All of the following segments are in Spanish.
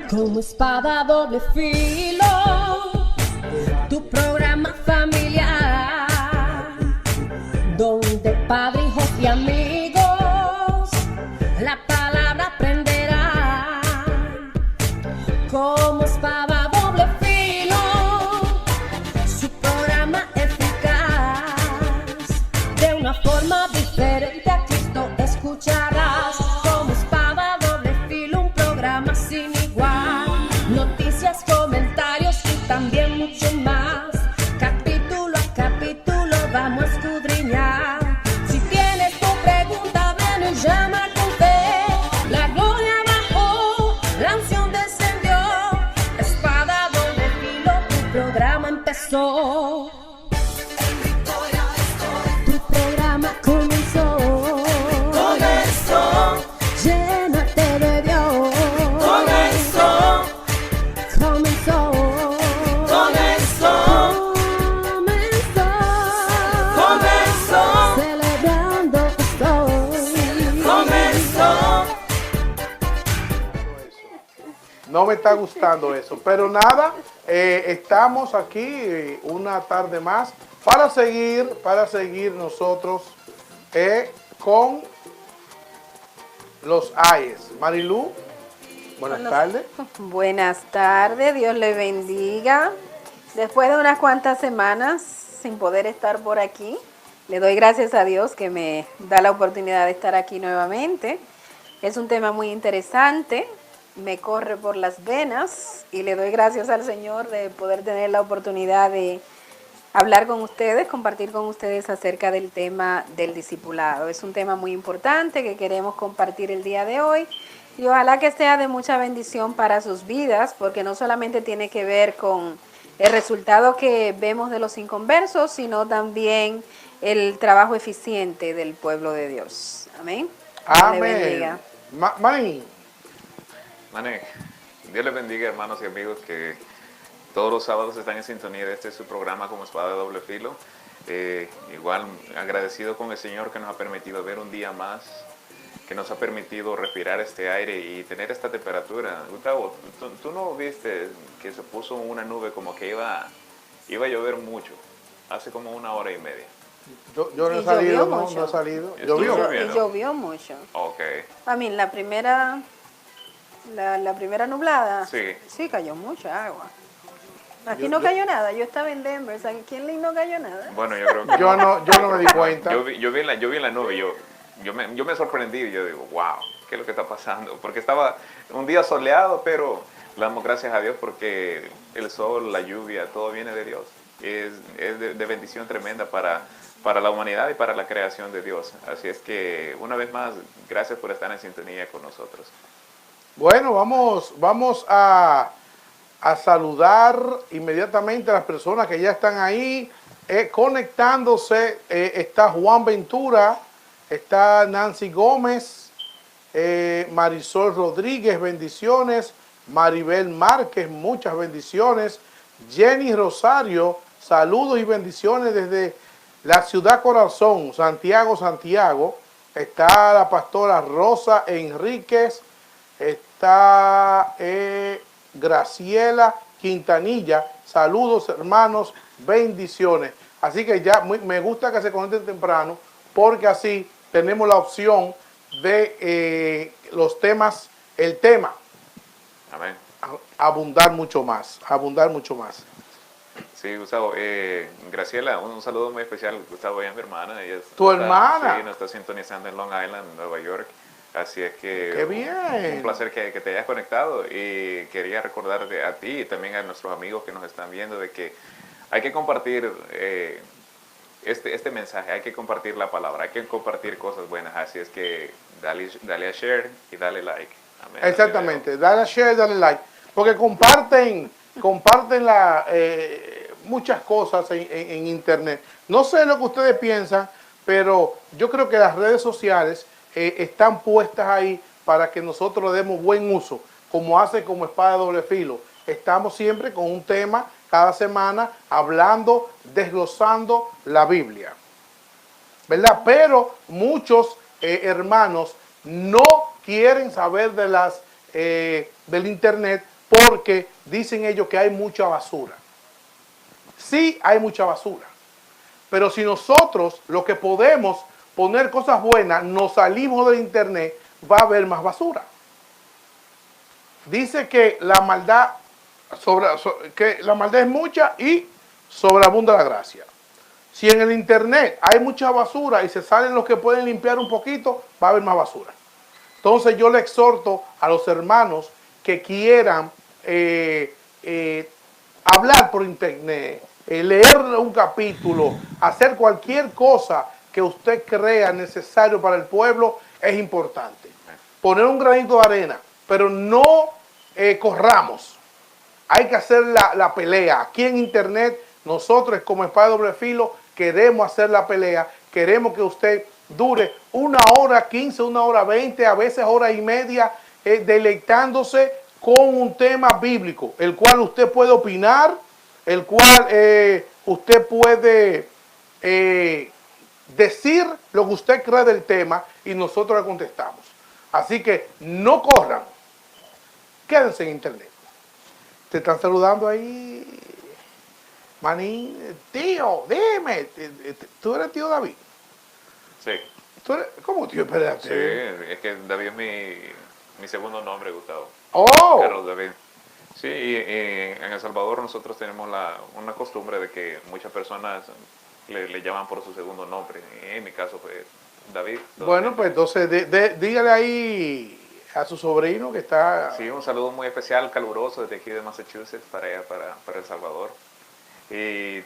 Como espada doble filo, tu programa familiar, donde padre, hijos y amigos la palabra aprenderán. Como espada doble filo, su programa eficaz, de una forma diferente a Cristo escucharás. Como espada doble filo, un programa sin igual, noticias, comentarios y también mucho más. Capítulo a capítulo vamos a escudriñar. Si tienes tu pregunta, ven y llama con fe. La gloria bajó, la unción descendió. Espada doble filo, tu programa empezó. Tu programa comenzó. Llénate de Dios. Comenzó. Celebrando estoy. No me está gustando eso, pero nada, estamos aquí una tarde más para seguir nosotros con los AES. Marilú, buenas tardes. Buenas tardes, Dios le bendiga. Después de unas cuantas semanas sin poder estar por aquí, le doy gracias a Dios que me da la oportunidad de estar aquí nuevamente. Es un tema muy interesante, me corre por las venas y le doy gracias al Señor de poder tener la oportunidad de hablar con ustedes, compartir con ustedes acerca del tema del discipulado. Es un tema muy importante que queremos compartir el día de hoy y ojalá que sea de mucha bendición para sus vidas, porque no solamente tiene que ver con el resultado que vemos de los inconversos, sino también el trabajo eficiente del pueblo de Dios. Amén. Dios le bendiga. Amén. Mané, Dios les bendiga, hermanos y amigos que todos los sábados están en sintonía de este su programa como Espada de Doble Filo. Igual agradecido con el Señor que nos ha permitido ver un día más, que nos ha permitido respirar este aire y tener esta temperatura. Gustavo, ¿tú no viste que se puso una nube como que iba a llover mucho? Hace como 1 hora y media. Yo no he salido, no he salido. ¿Llovió? Llovió mucho. Ok. A mí, la primera nublada, Sí. cayó mucha agua. Aquí no cayó nada, yo estaba en Denver, ¿sabes quién no cayó nada? Bueno, yo creo que... yo no me di cuenta. Yo vi en la nube, yo me sorprendí y yo digo, wow, ¿qué es lo que está pasando? Porque estaba un día soleado, pero le damos gracias a Dios porque el sol, la lluvia, todo viene de Dios. Es de bendición tremenda para la humanidad y para la creación de Dios. Así es que, una vez más, gracias por estar en sintonía con nosotros. Bueno, vamos a saludar inmediatamente a las personas que ya están ahí conectándose. Está Juan Ventura, está Nancy Gómez, Marisol Rodríguez, bendiciones. Maribel Márquez, muchas bendiciones. Jenny Rosario, saludos y bendiciones desde la ciudad corazón, Santiago. Está la pastora Rosa Enríquez, está Graciela Quintanilla, saludos hermanos, bendiciones. Así que ya me gusta que se conecten temprano, porque así tenemos la opción de los temas, el tema. Amén. Abundar mucho más. Sí, Gustavo. Graciela, un saludo muy especial. Gustavo, ella es mi hermana. ¿Tu hermana? Sí, nos está sintonizando en Long Island, Nueva York. Así es que... ¡Qué bien! Un placer que te hayas conectado. Y quería recordarte a ti y también a nuestros amigos que nos están viendo de que hay que compartir este mensaje, hay que compartir la palabra, hay que compartir cosas buenas. Así es que dale a share y dale like. Amén. Exactamente, dale a share, dale like, porque comparten muchas cosas en internet. No sé lo que ustedes piensan, pero yo creo que las redes sociales están puestas ahí para que nosotros le demos buen uso, como hace como Espada de Doble Filo. Estamos siempre con un tema cada semana hablando, desglosando la Biblia, ¿verdad? Pero muchos hermanos no quieren saber de del internet porque dicen ellos que hay mucha basura. Sí, hay mucha basura. Pero si nosotros, lo que podemos poner cosas buenas, nos salimos del internet, va a haber más basura. Dice que la maldad, que la maldad es mucha y sobreabunda la gracia. Si en el internet hay mucha basura y se salen los que pueden limpiar un poquito, va a haber más basura. Entonces yo le exhorto a los hermanos que quieran hablar por internet, leer un capítulo, hacer cualquier cosa que usted crea necesario para el pueblo, es importante. Poner un granito de arena, pero no corramos. Hay que hacer la pelea. Aquí en internet, nosotros como Espada de Doble Filo queremos hacer la pelea. Queremos que usted dure 1 hora 15, 1 hora 20, a veces hora y media, deleitándose con un tema bíblico, el cual usted puede opinar, el cual usted puede decir lo que usted cree del tema y nosotros le contestamos. Así que no corran, quédense en internet. Te están saludando ahí, manín, tío, dime, ¿tú eres tío David? Sí. ¿Tú eres, ¿cómo tío? Espérate. Sí, es que David es mi segundo nombre, Gustavo. Oh. Carlos David. Sí, y en El Salvador nosotros tenemos una costumbre de que muchas personas le llaman por su segundo nombre. En mi caso fue David. Bueno, pues entonces dígale ahí a su sobrino que está... Sí, un saludo muy especial, caluroso desde aquí de Massachusetts para allá, para El Salvador. Y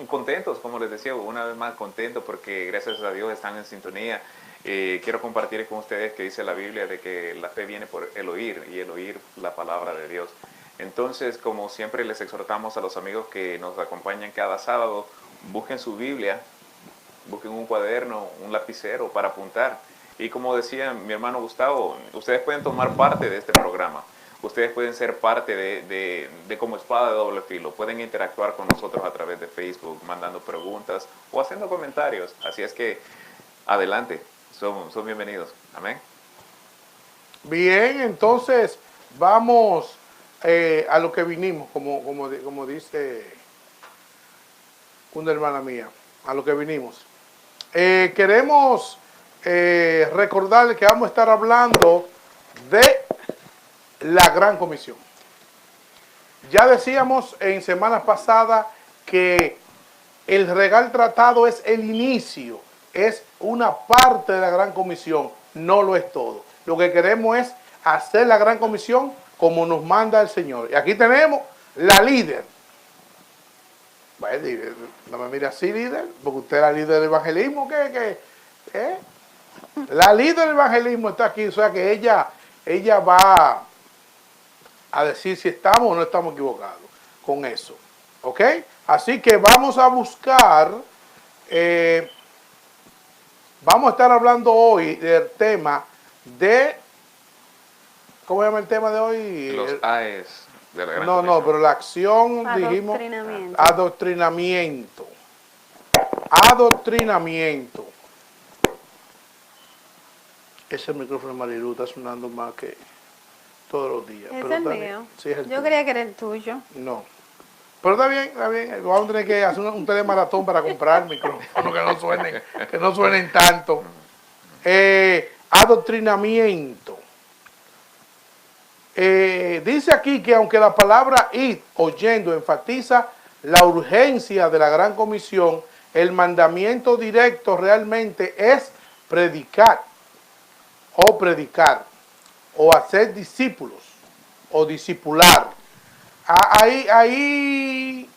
contentos, como les decía, una vez más contentos porque gracias a Dios están en sintonía. Quiero compartir con ustedes que dice la Biblia de que la fe viene por el oír y el oír la palabra de Dios. Entonces, como siempre les exhortamos a los amigos que nos acompañan cada sábado, busquen su Biblia, busquen un cuaderno, un lapicero para apuntar. Y como decía mi hermano Gustavo, ustedes pueden tomar parte de este programa. Ustedes pueden ser parte de como Espada de Doble Filo. Pueden interactuar con nosotros a través de Facebook, mandando preguntas o haciendo comentarios. Así es que, adelante, son bienvenidos. Amén. Bien, entonces vamos a lo que vinimos, como dice una hermana mía, a lo que vinimos. Queremos recordarles que vamos a estar hablando de la Gran Comisión. Ya decíamos en semanas pasadas que el Regal Tratado es el inicio, es una parte de la Gran Comisión, no lo es todo. Lo que queremos es hacer la Gran Comisión como nos manda el Señor. Y aquí tenemos la líder. Bueno, no me mire así, líder, porque usted es la líder del evangelismo. ¿Qué? La líder del evangelismo está aquí, o sea que ella va a decir si estamos o no estamos equivocados con eso. ¿Ok? Así que vamos a buscar, vamos a estar hablando hoy del tema de, ¿cómo se llama el tema de hoy? Los AES de la Gran No, Comisión. pero la acción, dijimos, adoctrinamiento. Adoctrinamiento. Ese micrófono de Marilu está sonando más que todos los días. ¿Es pero el está mío? bien. Sí, es el Yo tuyo. creía que era el tuyo. No. Pero está bien, está bien. Vamos a tener que hacer un telemaratón para comprar micrófonos que no suenen tanto. Adoctrinamiento. Dice aquí que aunque la palabra ir, oyendo, enfatiza la urgencia de la Gran Comisión, el mandamiento directo realmente es predicar, o hacer discípulos, o discipular. Ahí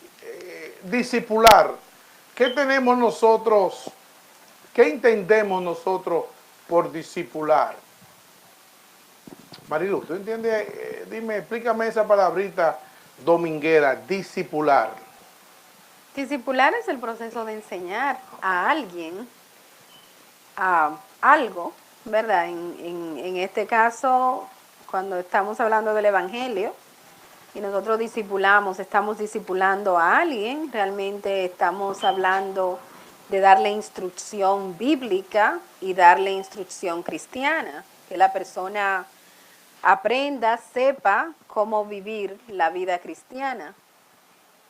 discipular. ¿Qué tenemos nosotros? ¿Qué entendemos nosotros por discipular? Marilu, ¿tú entiendes? Dime, explícame esa palabrita dominguera, discipular. Discipular es el proceso de enseñar a alguien algo, ¿verdad? En este caso, cuando estamos hablando del Evangelio y nosotros discipulamos, estamos discipulando a alguien, realmente estamos hablando de darle instrucción bíblica y darle instrucción cristiana, que la persona aprenda, sepa cómo vivir la vida cristiana,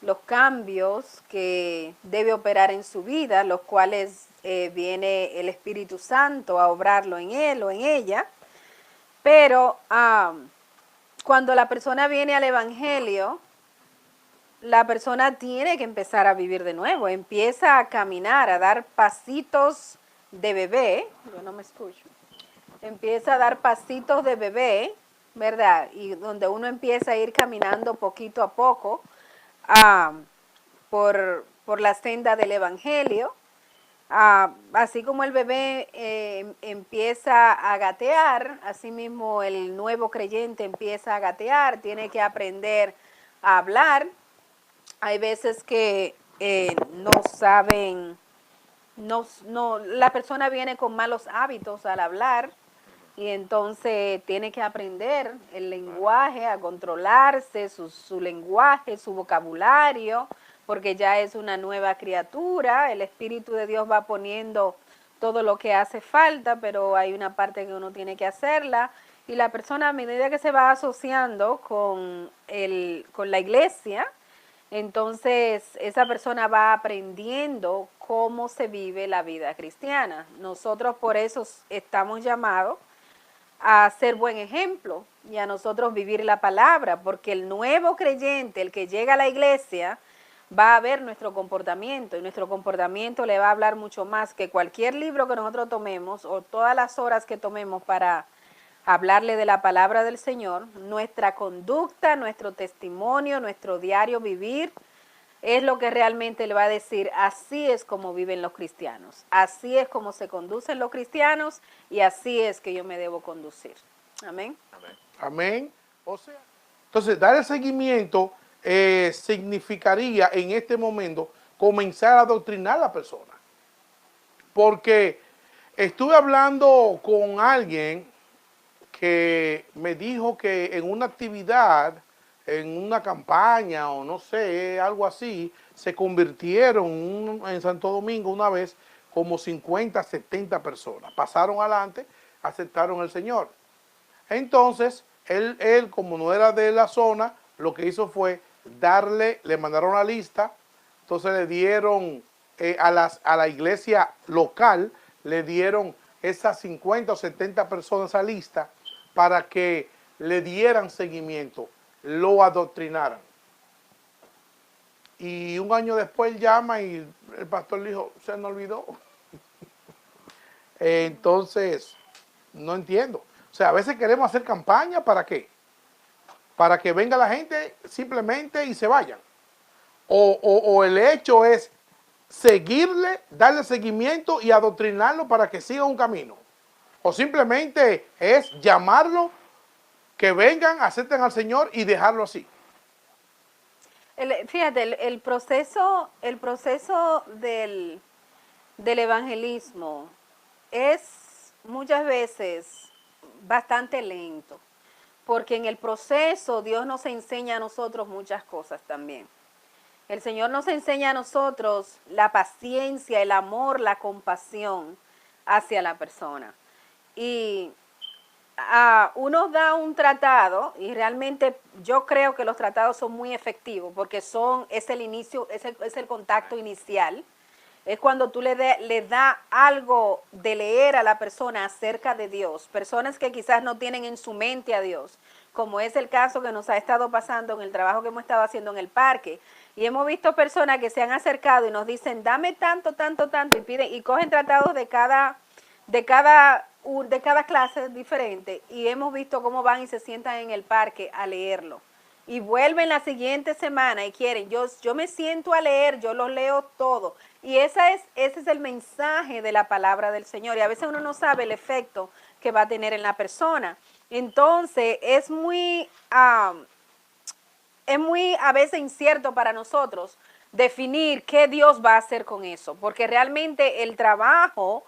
los cambios que debe operar en su vida, los cuales viene el Espíritu Santo a obrarlo en él o en ella. Pero cuando la persona viene al Evangelio, la persona tiene que empezar a vivir de nuevo, empieza a caminar, a dar pasitos de bebé, yo no me escucho, empieza a dar pasitos de bebé, ¿verdad? Y donde uno empieza a ir caminando poquito a poco por la senda del Evangelio, así como el bebé empieza a gatear, así mismo el nuevo creyente empieza a gatear, tiene que aprender a hablar. Hay veces que no saben, la persona viene con malos hábitos al hablar y entonces tiene que aprender el lenguaje, a controlarse, su lenguaje, su vocabulario, porque ya es una nueva criatura. El Espíritu de Dios va poniendo todo lo que hace falta, pero hay una parte que uno tiene que hacerla. Y la persona, a medida que se va asociando con la iglesia, entonces esa persona va aprendiendo cómo se vive la vida cristiana. Nosotros por eso estamos llamados a ser buen ejemplo y a nosotros vivir la palabra, porque el nuevo creyente, el que llega a la iglesia, va a ver nuestro comportamiento, y nuestro comportamiento le va a hablar mucho más que cualquier libro que nosotros tomemos o todas las horas que tomemos para hablarle de la palabra del Señor. Nuestra conducta, nuestro testimonio, nuestro diario vivir es lo que realmente le va a decir: así es como viven los cristianos, así es como se conducen los cristianos y así es que yo me debo conducir. Amén. Amén. Amén. O sea, entonces dar el seguimiento significaría en este momento comenzar a adoctrinar a la persona. Porque estuve hablando con alguien que me dijo que en una actividad, en una campaña o no sé, algo así, se convirtieron en Santo Domingo una vez como 50, 70 personas. Pasaron adelante, aceptaron al Señor. Entonces, él como no era de la zona, lo que hizo fue le mandaron la lista, entonces le dieron a la iglesia local, le dieron esas 50 o 70 personas a lista para que le dieran seguimiento, lo adoctrinaran. Y un año después llama y el pastor le dijo: se me olvidó. Entonces, no entiendo. O sea, a veces queremos hacer campaña, ¿para qué? Para que venga la gente simplemente y se vayan. O el hecho es seguirle, darle seguimiento y adoctrinarlo para que siga un camino. O simplemente es llamarlo, que vengan, acepten al Señor y dejarlo así. Fíjate, el proceso del evangelismo es muchas veces bastante lento, porque en el proceso Dios nos enseña a nosotros muchas cosas también. El Señor nos enseña a nosotros la paciencia, el amor, la compasión hacia la persona. Y uno da un tratado, y realmente yo creo que los tratados son muy efectivos, porque es el inicio, es el contacto inicial. Es cuando tú le das algo de leer a la persona acerca de Dios. Personas que quizás no tienen en su mente a Dios, como es el caso que nos ha estado pasando en el trabajo que hemos estado haciendo en el parque. Y hemos visto personas que se han acercado y nos dicen: dame tanto, tanto, tanto, y piden, y cogen tratados de cada clase diferente, y hemos visto cómo van y se sientan en el parque a leerlo. Y vuelven la siguiente semana y quieren, yo me siento a leer, yo los leo todo. Y ese es el mensaje de la palabra del Señor. Y a veces uno no sabe el efecto que va a tener en la persona. Entonces es muy a veces incierto para nosotros definir qué Dios va a hacer con eso. Porque realmente el trabajo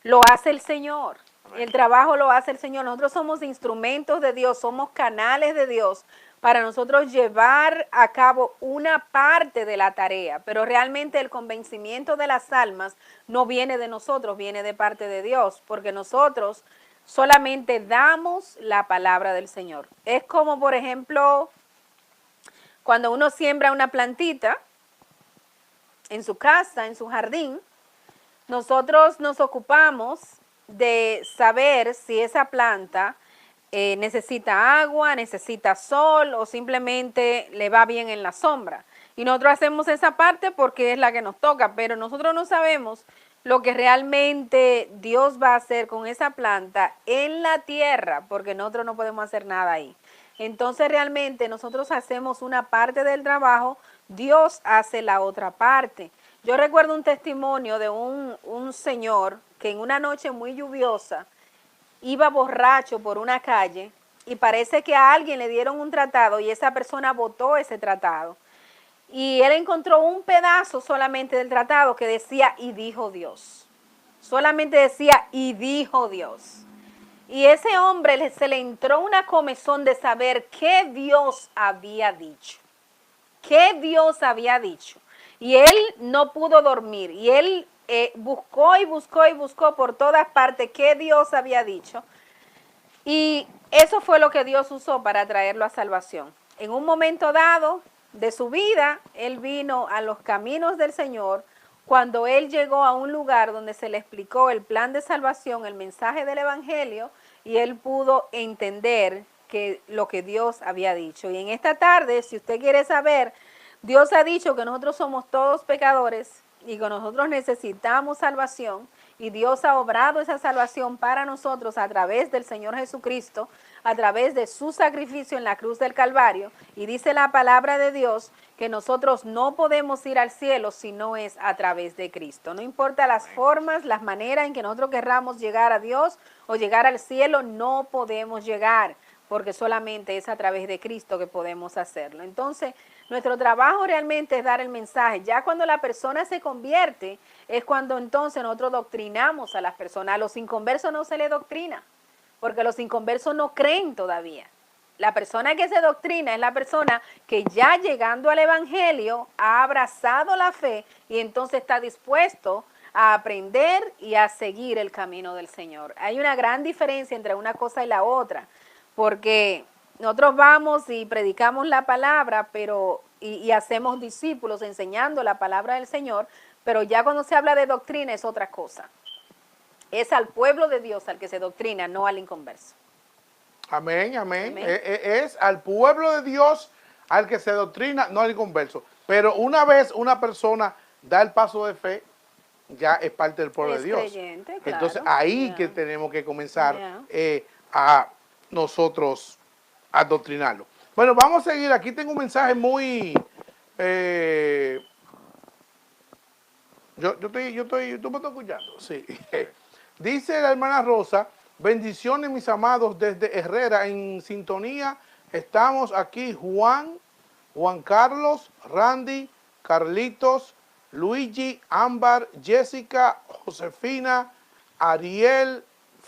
lo hace el Señor. El trabajo lo hace el Señor. Nosotros somos instrumentos de Dios, somos canales de Dios para nosotros llevar a cabo una parte de la tarea, pero realmente el convencimiento de las almas no viene de nosotros, viene de parte de Dios, porque nosotros solamente damos la palabra del Señor. Es como, por ejemplo, cuando uno siembra una plantita en su casa, en su jardín, nosotros nos ocupamos de saber si esa planta necesita agua, necesita sol o simplemente le va bien en la sombra. Y nosotros hacemos esa parte porque es la que nos toca, pero nosotros no sabemos lo que realmente Dios va a hacer con esa planta en la tierra, porque nosotros no podemos hacer nada ahí. Entonces realmente nosotros hacemos una parte del trabajo, Dios hace la otra parte. Yo recuerdo un testimonio de un señor que en una noche muy lluviosa iba borracho por una calle y parece que a alguien le dieron un tratado y esa persona botó ese tratado. Y él encontró un pedazo solamente del tratado que decía, y dijo Dios. Solamente decía, y dijo Dios. Y ese hombre se le entró una comezón de saber qué Dios había dicho. ¿Qué Dios había dicho? Y él no pudo dormir. Y él buscó y buscó y buscó por todas partes qué Dios había dicho. Y eso fue lo que Dios usó para traerlo a salvación. En un momento dado de su vida, él vino a los caminos del Señor cuando él llegó a un lugar donde se le explicó el plan de salvación, el mensaje del Evangelio, y él pudo entender lo que Dios había dicho. Y en esta tarde, si usted quiere saber, Dios ha dicho que nosotros somos todos pecadores y que nosotros necesitamos salvación, y Dios ha obrado esa salvación para nosotros a través del Señor Jesucristo, a través de su sacrificio en la cruz del Calvario, y dice la palabra de Dios que nosotros no podemos ir al cielo si no es a través de Cristo. No importa las formas, las maneras en que nosotros querramos llegar a Dios o llegar al cielo, no podemos llegar, porque solamente es a través de Cristo que podemos hacerlo. Entonces, nuestro trabajo realmente es dar el mensaje. Ya cuando la persona se convierte, es cuando entonces nosotros doctrinamos a las personas. A los inconversos no se les doctrina, porque los inconversos no creen todavía. La persona que se doctrina es la persona que ya llegando al Evangelio ha abrazado la fe y entonces está dispuesto a aprender y a seguir el camino del Señor. Hay una gran diferencia entre una cosa y la otra, porque nosotros vamos y predicamos la palabra, pero y hacemos discípulos enseñando la palabra del Señor, pero ya cuando se habla de doctrina es otra cosa. Es al pueblo de Dios al que se doctrina, no al inconverso. Amén, amén. Amén. Es al pueblo de Dios al que se doctrina, no al inconverso. Pero una vez una persona da el paso de fe, ya es parte del pueblo Es de Dios. creyente, claro. Entonces ahí Ya. que tenemos que comenzar Ya. a nosotros a doctrinarlo. Bueno, vamos a seguir. Aquí tengo un mensaje muy... tú me estás escuchando, sí. Dice la hermana Rosa, bendiciones mis amados desde Herrera en sintonía. Estamos aquí Juan Carlos, Randy, Carlitos, Luigi, Ámbar, Jessica, Josefina, Ariel,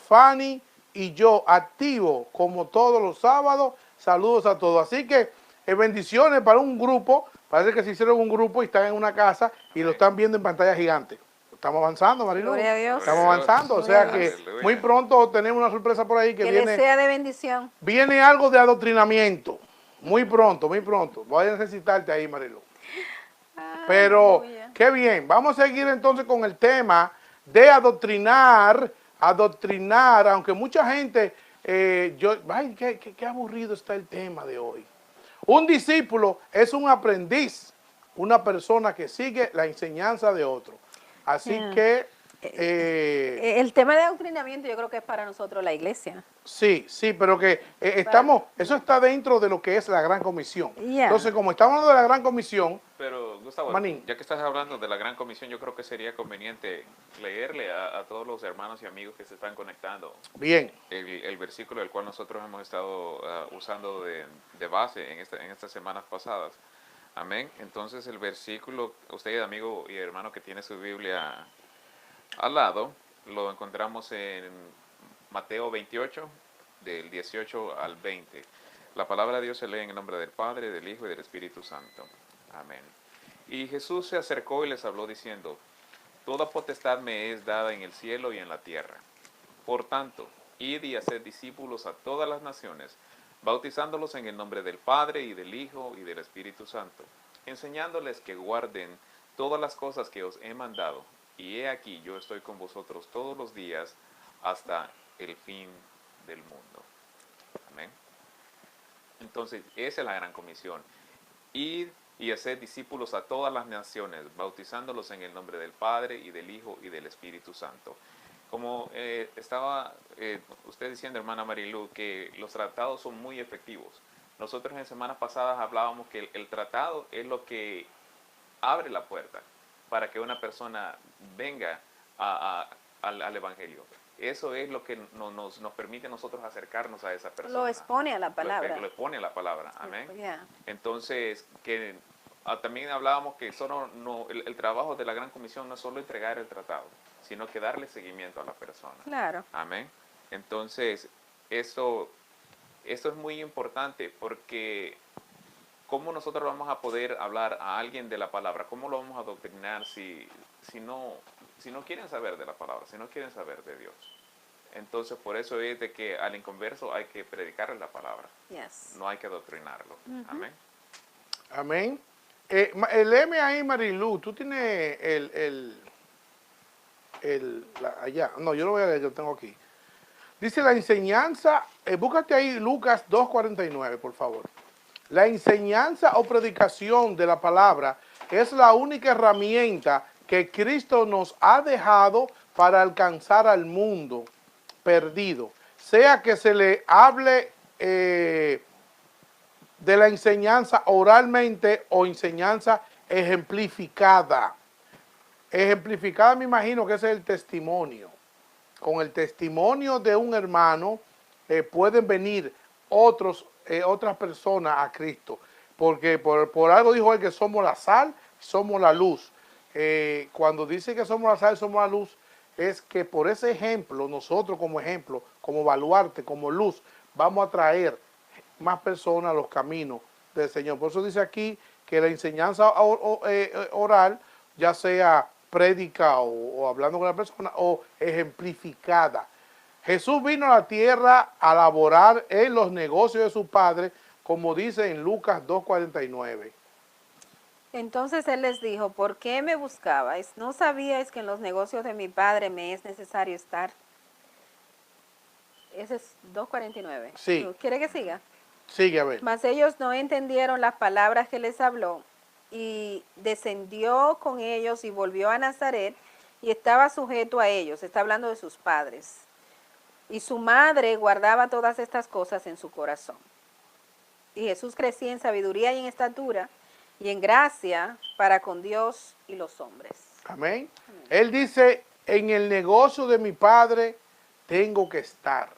Fanny y yo, activo como todos los sábados. Saludos a todos. Así que bendiciones para un grupo. Parece que se hicieron un grupo y están en una casa y lo están viendo en pantalla gigante. Estamos avanzando, Marilu. Gloria a Dios. Estamos avanzando. O sea Gloria que a Dios. muy pronto tenemos una sorpresa por ahí que Que viene. les sea de bendición. Viene algo de adoctrinamiento. Muy pronto, muy pronto. Voy a necesitarte ahí, Marilu. Pero, Aleluya. qué bien. Vamos a seguir entonces con el tema de adoctrinar, aunque mucha gente, ay, qué aburrido está el tema de hoy. Un discípulo es un aprendiz, una persona que sigue la enseñanza de otro. Así que... El tema de adoctrinamiento yo creo que es para nosotros la iglesia. Sí, pero que eso está dentro de lo que es la Gran Comisión. Ya. Entonces, como estamos hablando de la Gran Comisión, Pero, Gustavo, Manín. ya que estás hablando de la Gran Comisión, yo creo que sería conveniente leerle a todos los hermanos y amigos que se están conectando bien, el versículo del cual nosotros hemos estado usando de base en estas semanas pasadas. Amén. Entonces, el versículo, usted, amigo y hermano que tiene su Biblia al lado, lo encontramos en Mateo 28, del 18 al 20. La palabra de Dios se lee en el nombre del Padre, del Hijo y del Espíritu Santo. Amén. Y Jesús se acercó y les habló diciendo, toda potestad me es dada en el cielo y en la tierra. Por tanto, id y hacer discípulos a todas las naciones, bautizándolos en el nombre del Padre y del Hijo y del Espíritu Santo, enseñándoles que guarden todas las cosas que os he mandado, y he aquí yo estoy con vosotros todos los días hasta el fin del mundo. Amén. Entonces, esa es la gran comisión. Id y hacer discípulos a todas las naciones, bautizándolos en el nombre del Padre y del Hijo y del Espíritu Santo. Como estaba usted diciendo, hermana Marilu, que los tratados son muy efectivos. Nosotros en semanas pasadas hablábamos que el tratado es lo que abre la puerta para que una persona venga al Evangelio. Eso es lo que nos permite a nosotros acercarnos a esa persona. Lo expone a la palabra. Lo expone a la palabra. Amén. Yeah. Entonces, también hablábamos que el trabajo de la Gran Comisión no es solo entregar el tratado, sino que darle seguimiento a la persona. Claro. Amén. Entonces, esto es muy importante porque ¿cómo nosotros vamos a poder hablar a alguien de la palabra? ¿Cómo lo vamos a adoctrinar si no quieren saber de la palabra, si no quieren saber de Dios? Entonces, por eso es de que al inconverso hay que predicarle la palabra. Yes. No hay que adoctrinarlo. Amén. Amén. Léeme ahí, Marilu, tú tienes allá. No, yo lo voy a leer, yo tengo aquí. Dice la enseñanza, búscate ahí Lucas 2:49, por favor. La enseñanza o predicación de la palabra es la única herramienta que Cristo nos ha dejado para alcanzar al mundo perdido. Sea que se le hable de la enseñanza oralmente o enseñanza ejemplificada. Ejemplificada me imagino que ese es el testimonio. Con el testimonio de un hermano pueden venir otras personas a Cristo. Porque por algo dijo él que somos la sal, somos la luz. Cuando dice que somos la sal, somos la luz, es que por ese ejemplo, nosotros como ejemplo, como baluarte, como luz, vamos a traer más personas a los caminos del Señor. Por eso dice aquí que la enseñanza oral, ya sea prédica o hablando con la persona, o ejemplificada. Jesús vino a la tierra a laborar en los negocios de su Padre, como dice en Lucas 2:49. Entonces él les dijo, ¿por qué me buscabais? ¿No sabíais que en los negocios de mi Padre me es necesario estar? Ese es 2:49. Sí. ¿Quiere que siga? Sigue a ver. Mas ellos no entendieron las palabras que les habló, y descendió con ellos y volvió a Nazaret, y estaba sujeto a ellos. Está hablando de sus padres. Y su madre guardaba todas estas cosas en su corazón. Y Jesús crecía en sabiduría y en estatura y en gracia para con Dios y los hombres. Amén. Él dice, en el negocio de mi Padre tengo que estar.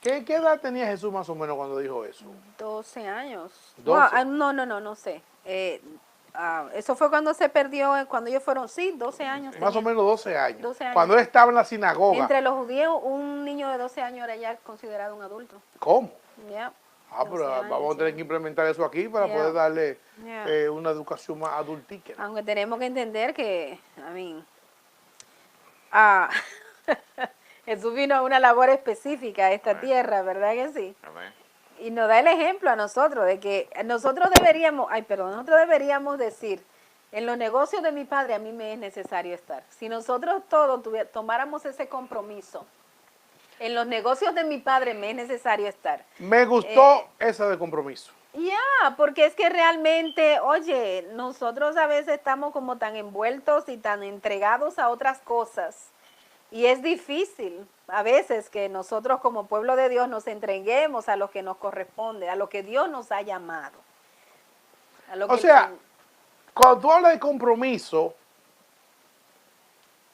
¿Qué edad tenía Jesús más o menos cuando dijo eso? 12 años. 12. No sé. Eso fue cuando se perdió, cuando ellos fueron, 12 años. Más o menos 12 años. 12 años. Cuando él estaba en la sinagoga. Entre los judíos, un niño de 12 años era ya considerado un adulto. ¿Cómo? Yeah. Pero 12 años, vamos a tener sí. que implementar eso aquí para poder darle una educación más adultica. Aunque tenemos que entender que, Jesús vino a una labor específica a esta tierra, ¿verdad que sí? Amén. Y nos da el ejemplo a nosotros de que nosotros deberíamos decir, en los negocios de mi Padre a mí me es necesario estar. Si nosotros todos tomáramos ese compromiso, en los negocios de mi Padre me es necesario estar. Me gustó esa de compromiso. Porque es que realmente, oye, nosotros a veces estamos como tan envueltos y tan entregados a otras cosas. Y es difícil a veces que nosotros como pueblo de Dios nos entreguemos a lo que nos corresponde, a lo que Dios nos ha llamado. Cuando tú hablas de compromiso,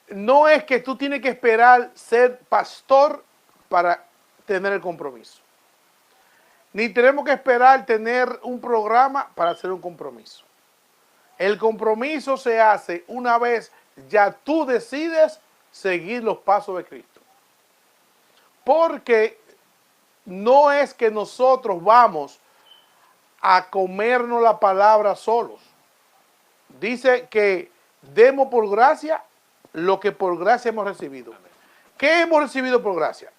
no es que tú tienes que esperar ser pastor para tener el compromiso. Ni tenemos que esperar tener un programa para hacer un compromiso. El compromiso se hace una vez ya tú decides seguir los pasos de Cristo. Porque no es que nosotros vamos a comernos la palabra solos. Dice que demos por gracia lo que por gracia hemos recibido. ¿Qué hemos recibido por gracia?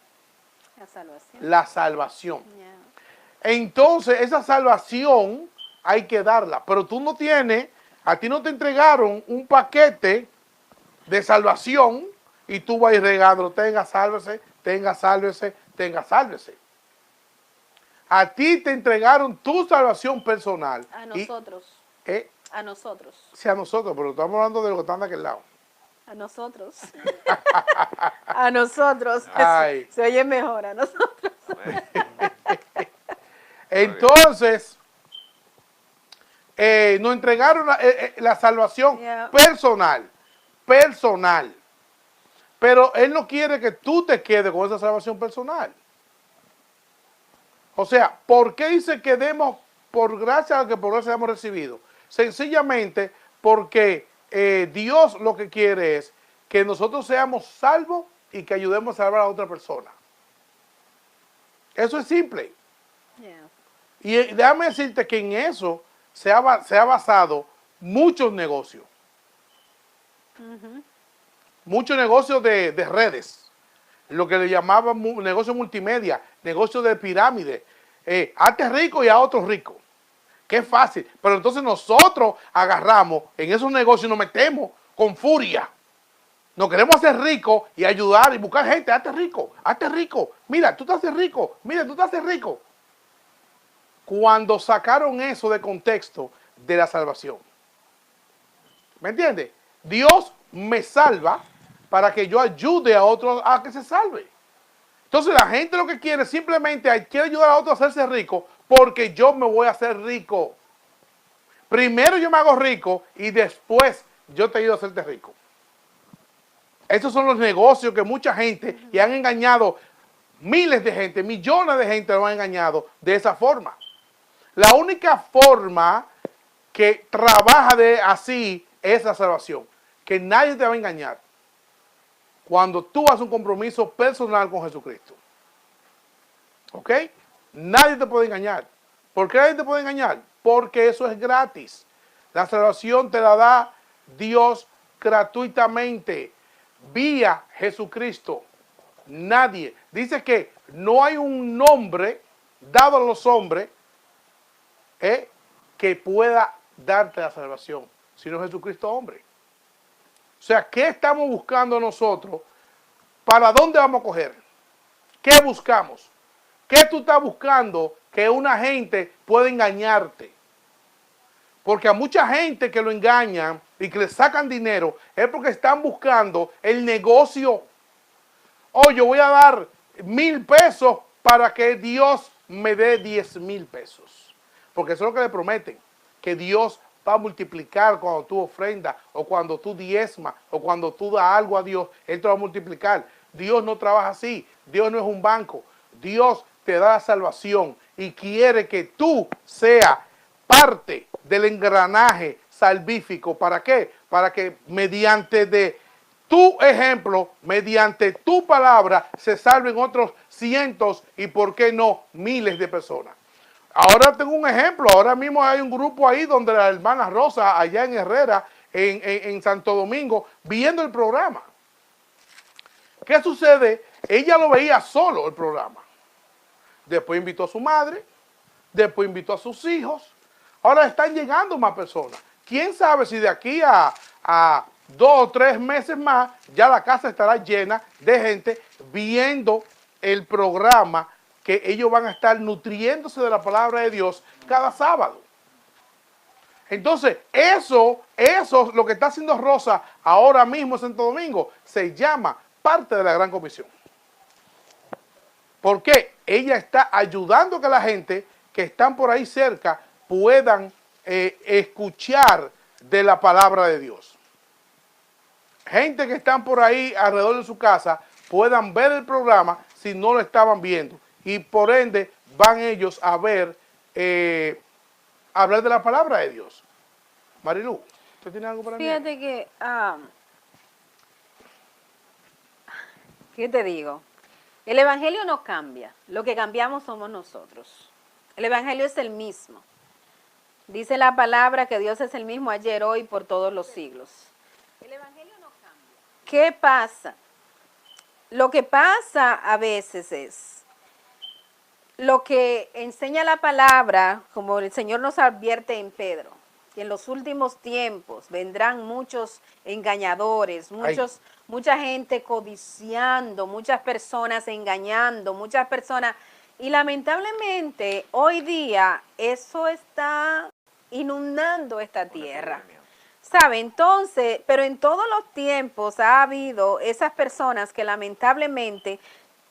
La salvación. La salvación. Ya. Entonces, esa salvación hay que darla. Pero tú no tienes, a ti no te entregaron un paquete de salvación y tú vas a ir regando, tenga, sálvese, tenga, sálvese, tenga, sálvese. A ti te entregaron tu salvación personal. A nosotros. A nosotros. Sí, a nosotros, pero estamos hablando de lo que están de aquel lado. A nosotros. A nosotros. Ay. Se oye mejor, a nosotros. Entonces, nos entregaron la salvación Yeah. personal. Pero Él no quiere que tú te quedes con esa salvación personal. O sea, ¿por qué dice que demos por gracia a lo que por gracia hemos recibido? Sencillamente porque Dios lo que quiere es que nosotros seamos salvos y que ayudemos a salvar a otra persona. Eso es simple. Yeah. Y déjame decirte que en eso se ha basado muchos negocios. Muchos negocios de redes. Lo que le llamaban negocio multimedia, negocio de pirámide. Hazte rico y a otros ricos. Qué fácil. Pero entonces nosotros agarramos en esos negocios y nos metemos con furia. Nos queremos hacer ricos y ayudar y buscar gente. Hazte rico, hazte rico. Mira, tú te haces rico. Mira, tú te haces rico. Cuando sacaron eso de contexto de la salvación. ¿Me entiendes? Dios me salva para que yo ayude a otros a que se salve. Entonces la gente lo que quiere simplemente quiere ayudar a otros a hacerse rico porque yo me voy a hacer rico. Primero yo me hago rico y después yo te ayudo a hacerte rico. Esos son los negocios que mucha gente, y han engañado miles de gente, millones de gente lo han engañado de esa forma. La única forma que trabaja así es la salvación. Que nadie te va a engañar. Cuando tú haces un compromiso personal con Jesucristo. ¿Ok? Nadie te puede engañar. ¿Por qué nadie te puede engañar? Porque eso es gratis. La salvación te la da Dios gratuitamente. Vía Jesucristo. Nadie. Dice que no hay un nombre dado a los hombres que pueda darte la salvación, sino Jesucristo hombre. O sea, ¿qué estamos buscando nosotros? ¿Para dónde vamos a coger? ¿Qué buscamos? ¿Qué tú estás buscando que una gente pueda engañarte? Porque a mucha gente que lo engañan y que le sacan dinero es porque están buscando el negocio. Oh, yo voy a dar 1,000 pesos para que Dios me dé 10,000 pesos. Porque eso es lo que le prometen, que Dios va a multiplicar cuando tú ofrendas, o cuando tú diezmas, o cuando tú das algo a Dios, Él te va a multiplicar. Dios no trabaja así, Dios no es un banco. Dios te da la salvación y quiere que tú seas parte del engranaje salvífico. ¿Para qué? Para que mediante de tu ejemplo, mediante tu palabra, se salven otros cientos y, ¿por qué no, miles de personas? Ahora tengo un ejemplo. Ahora mismo hay un grupo ahí donde la hermana Rosa, allá en Herrera, en Santo Domingo, viendo el programa. ¿Qué sucede? Ella lo veía solo, el programa. Después invitó a su madre, después invitó a sus hijos. Ahora están llegando más personas. ¿Quién sabe si de aquí a 2 o 3 meses más ya la casa estará llena de gente viendo el programa, que ellos van a estar nutriéndose de la palabra de Dios cada sábado? Entonces, eso lo que está haciendo Rosa ahora mismo en Santo Domingo, se llama parte de la Gran Comisión. ¿Por qué? Ella está ayudando a que la gente que están por ahí cerca puedan escuchar de la palabra de Dios. Gente que están por ahí alrededor de su casa puedan ver el programa si no lo estaban viendo. Y por ende van ellos a ver, hablar de la palabra de Dios. Marilu, ¿usted tiene algo para mí? Fíjate que, ¿qué te digo? El evangelio no cambia, lo que cambiamos somos nosotros. El evangelio es el mismo. Dice la palabra que Dios es el mismo ayer, hoy, por todos los siglos. El evangelio no cambia. ¿Qué pasa? lo que pasa a veces es, lo que enseña la palabra, como el Señor nos advierte en Pedro, que en los últimos tiempos vendrán muchos engañadores, mucha gente codiciando, muchas personas engañando, muchas personas, y lamentablemente hoy día eso está inundando esta tierra. ¿Sabe? Entonces, pero en todos los tiempos ha habido esas personas que lamentablemente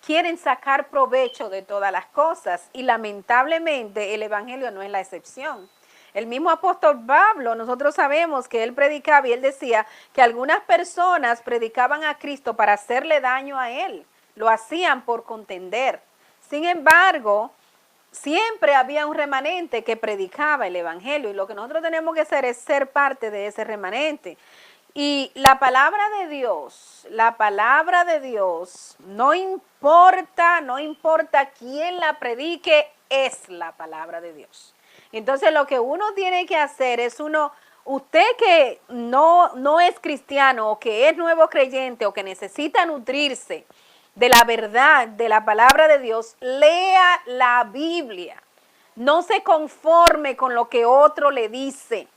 quieren sacar provecho de todas las cosas, y lamentablemente el evangelio no es la excepción. El mismo apóstol Pablo, nosotros sabemos que él predicaba y él decía que algunas personas predicaban a Cristo para hacerle daño a él, lo hacían por contender. Sin embargo, siempre había un remanente que predicaba el evangelio, y lo que nosotros tenemos que hacer es ser parte de ese remanente. Y la palabra de Dios, no importa quién la predique, es la palabra de Dios. Entonces lo que uno tiene que hacer es usted que no es cristiano, o que es nuevo creyente, o que necesita nutrirse de la verdad, de la palabra de Dios, lea la Biblia. No se conforme con lo que otro le dice.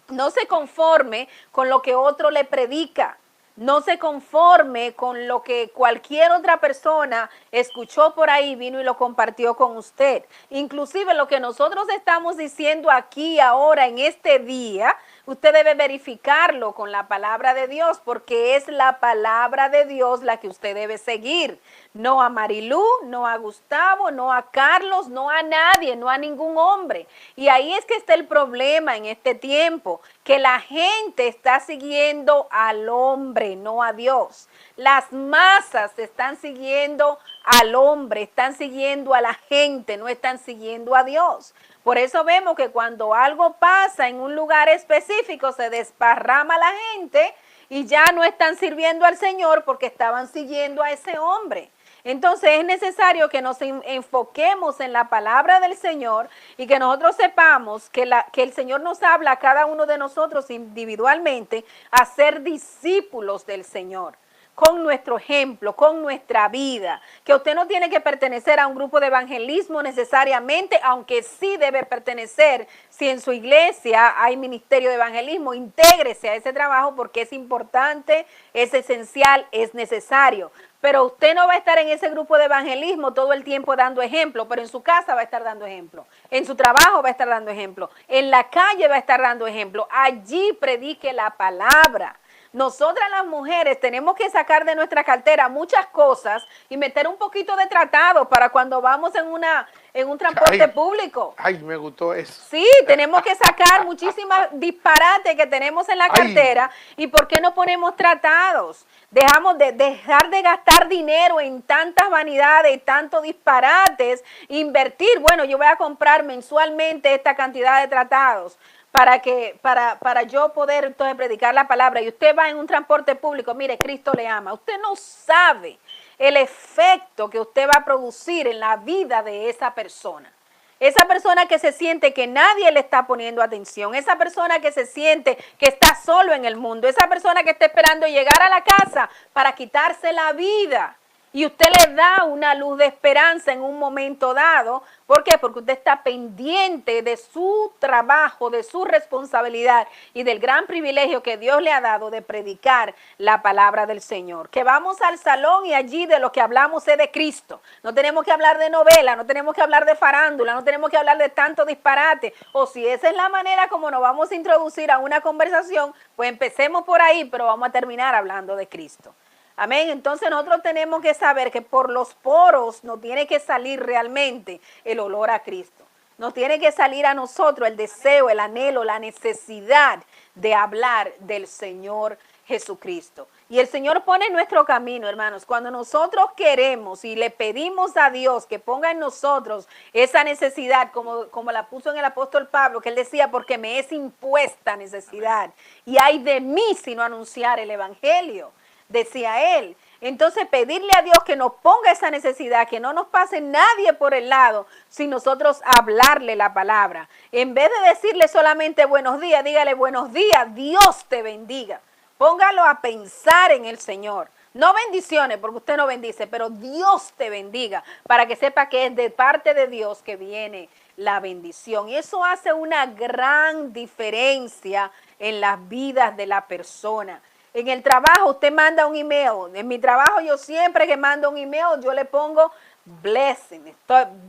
No se conforme con lo que otro le predica. No se conforme con lo que cualquier otra persona escuchó por ahí, vino y lo compartió con usted. Inclusive lo que nosotros estamos diciendo aquí ahora en este día, usted debe verificarlo con la palabra de Dios, porque es la palabra de Dios la que usted debe seguir. No a Marilú, no a Gustavo, no a Carlos, no a nadie, no a ningún hombre. Y ahí es que está el problema en este tiempo, que la gente está siguiendo al hombre, no a Dios. Las masas están siguiendo al hombre, están siguiendo a la gente, no están siguiendo a Dios. Por eso vemos que cuando algo pasa en un lugar específico, se desparrama la gente y ya no están sirviendo al Señor porque estaban siguiendo a ese hombre. Entonces es necesario que nos enfoquemos en la palabra del Señor y que nosotros sepamos que el Señor nos habla a cada uno de nosotros individualmente a ser discípulos del Señor, con nuestro ejemplo, con nuestra vida, que usted no tiene que pertenecer a un grupo de evangelismo necesariamente, aunque sí debe pertenecer. Si en su iglesia hay ministerio de evangelismo, intégrese a ese trabajo porque es importante, es esencial, es necesario. Pero usted no va a estar en ese grupo de evangelismo todo el tiempo dando ejemplo, pero en su casa va a estar dando ejemplo, en su trabajo va a estar dando ejemplo, en la calle va a estar dando ejemplo. Allí predique la palabra. Nosotras las mujeres tenemos que sacar de nuestra cartera muchas cosas y meter un poquito de tratado para cuando vamos en un transporte público. Ay, me gustó eso. Sí, tenemos que sacar muchísimas disparates que tenemos en la cartera. ¿Y por qué no ponemos tratados? Dejamos de dejar de gastar dinero en tantas vanidades y tantos disparates, invertir. Bueno, yo voy a comprar mensualmente esta cantidad de tratados para yo poder entonces predicar la palabra. Y usted va en un transporte público, mire, Cristo le ama. Usted no sabe el efecto que usted va a producir en la vida de esa persona. Esa persona que se siente que nadie le está poniendo atención, esa persona que se siente que está solo en el mundo, esa persona que está esperando llegar a la casa para quitarse la vida. Y usted le da una luz de esperanza en un momento dado. ¿Por qué? Porque usted está pendiente de su trabajo, de su responsabilidad y del gran privilegio que Dios le ha dado de predicar la palabra del Señor. Que vamos al salón y allí de lo que hablamos es de Cristo. No tenemos que hablar de novela, no tenemos que hablar de farándula, no tenemos que hablar de tanto disparate. O si esa es la manera como nos vamos a introducir a una conversación, pues empecemos por ahí, pero vamos a terminar hablando de Cristo. Amén. Entonces nosotros tenemos que saber que por los poros nos tiene que salir realmente el olor a Cristo. Nos tiene que salir a nosotros el deseo, el anhelo, la necesidad de hablar del Señor Jesucristo. Y el Señor pone en nuestro camino, hermanos, cuando nosotros queremos y le pedimos a Dios que ponga en nosotros esa necesidad, como la puso en el apóstol Pablo, que él decía, porque me es impuesta necesidad, y ay de mí si no anunciar el evangelio. Decía él. Entonces pedirle a Dios que nos ponga esa necesidad, que no nos pase nadie por el lado, sin nosotros hablarle la palabra. En vez de decirle solamente buenos días, dígale buenos días, Dios te bendiga. Póngalo a pensar en el Señor. No bendiciones, porque usted no bendice, pero Dios te bendiga, para que sepa que es de parte de Dios que viene la bendición. Y eso hace una gran diferencia en las vidas de la persona. En el trabajo usted manda un email. En mi trabajo yo siempre que mando un email yo le pongo blessing.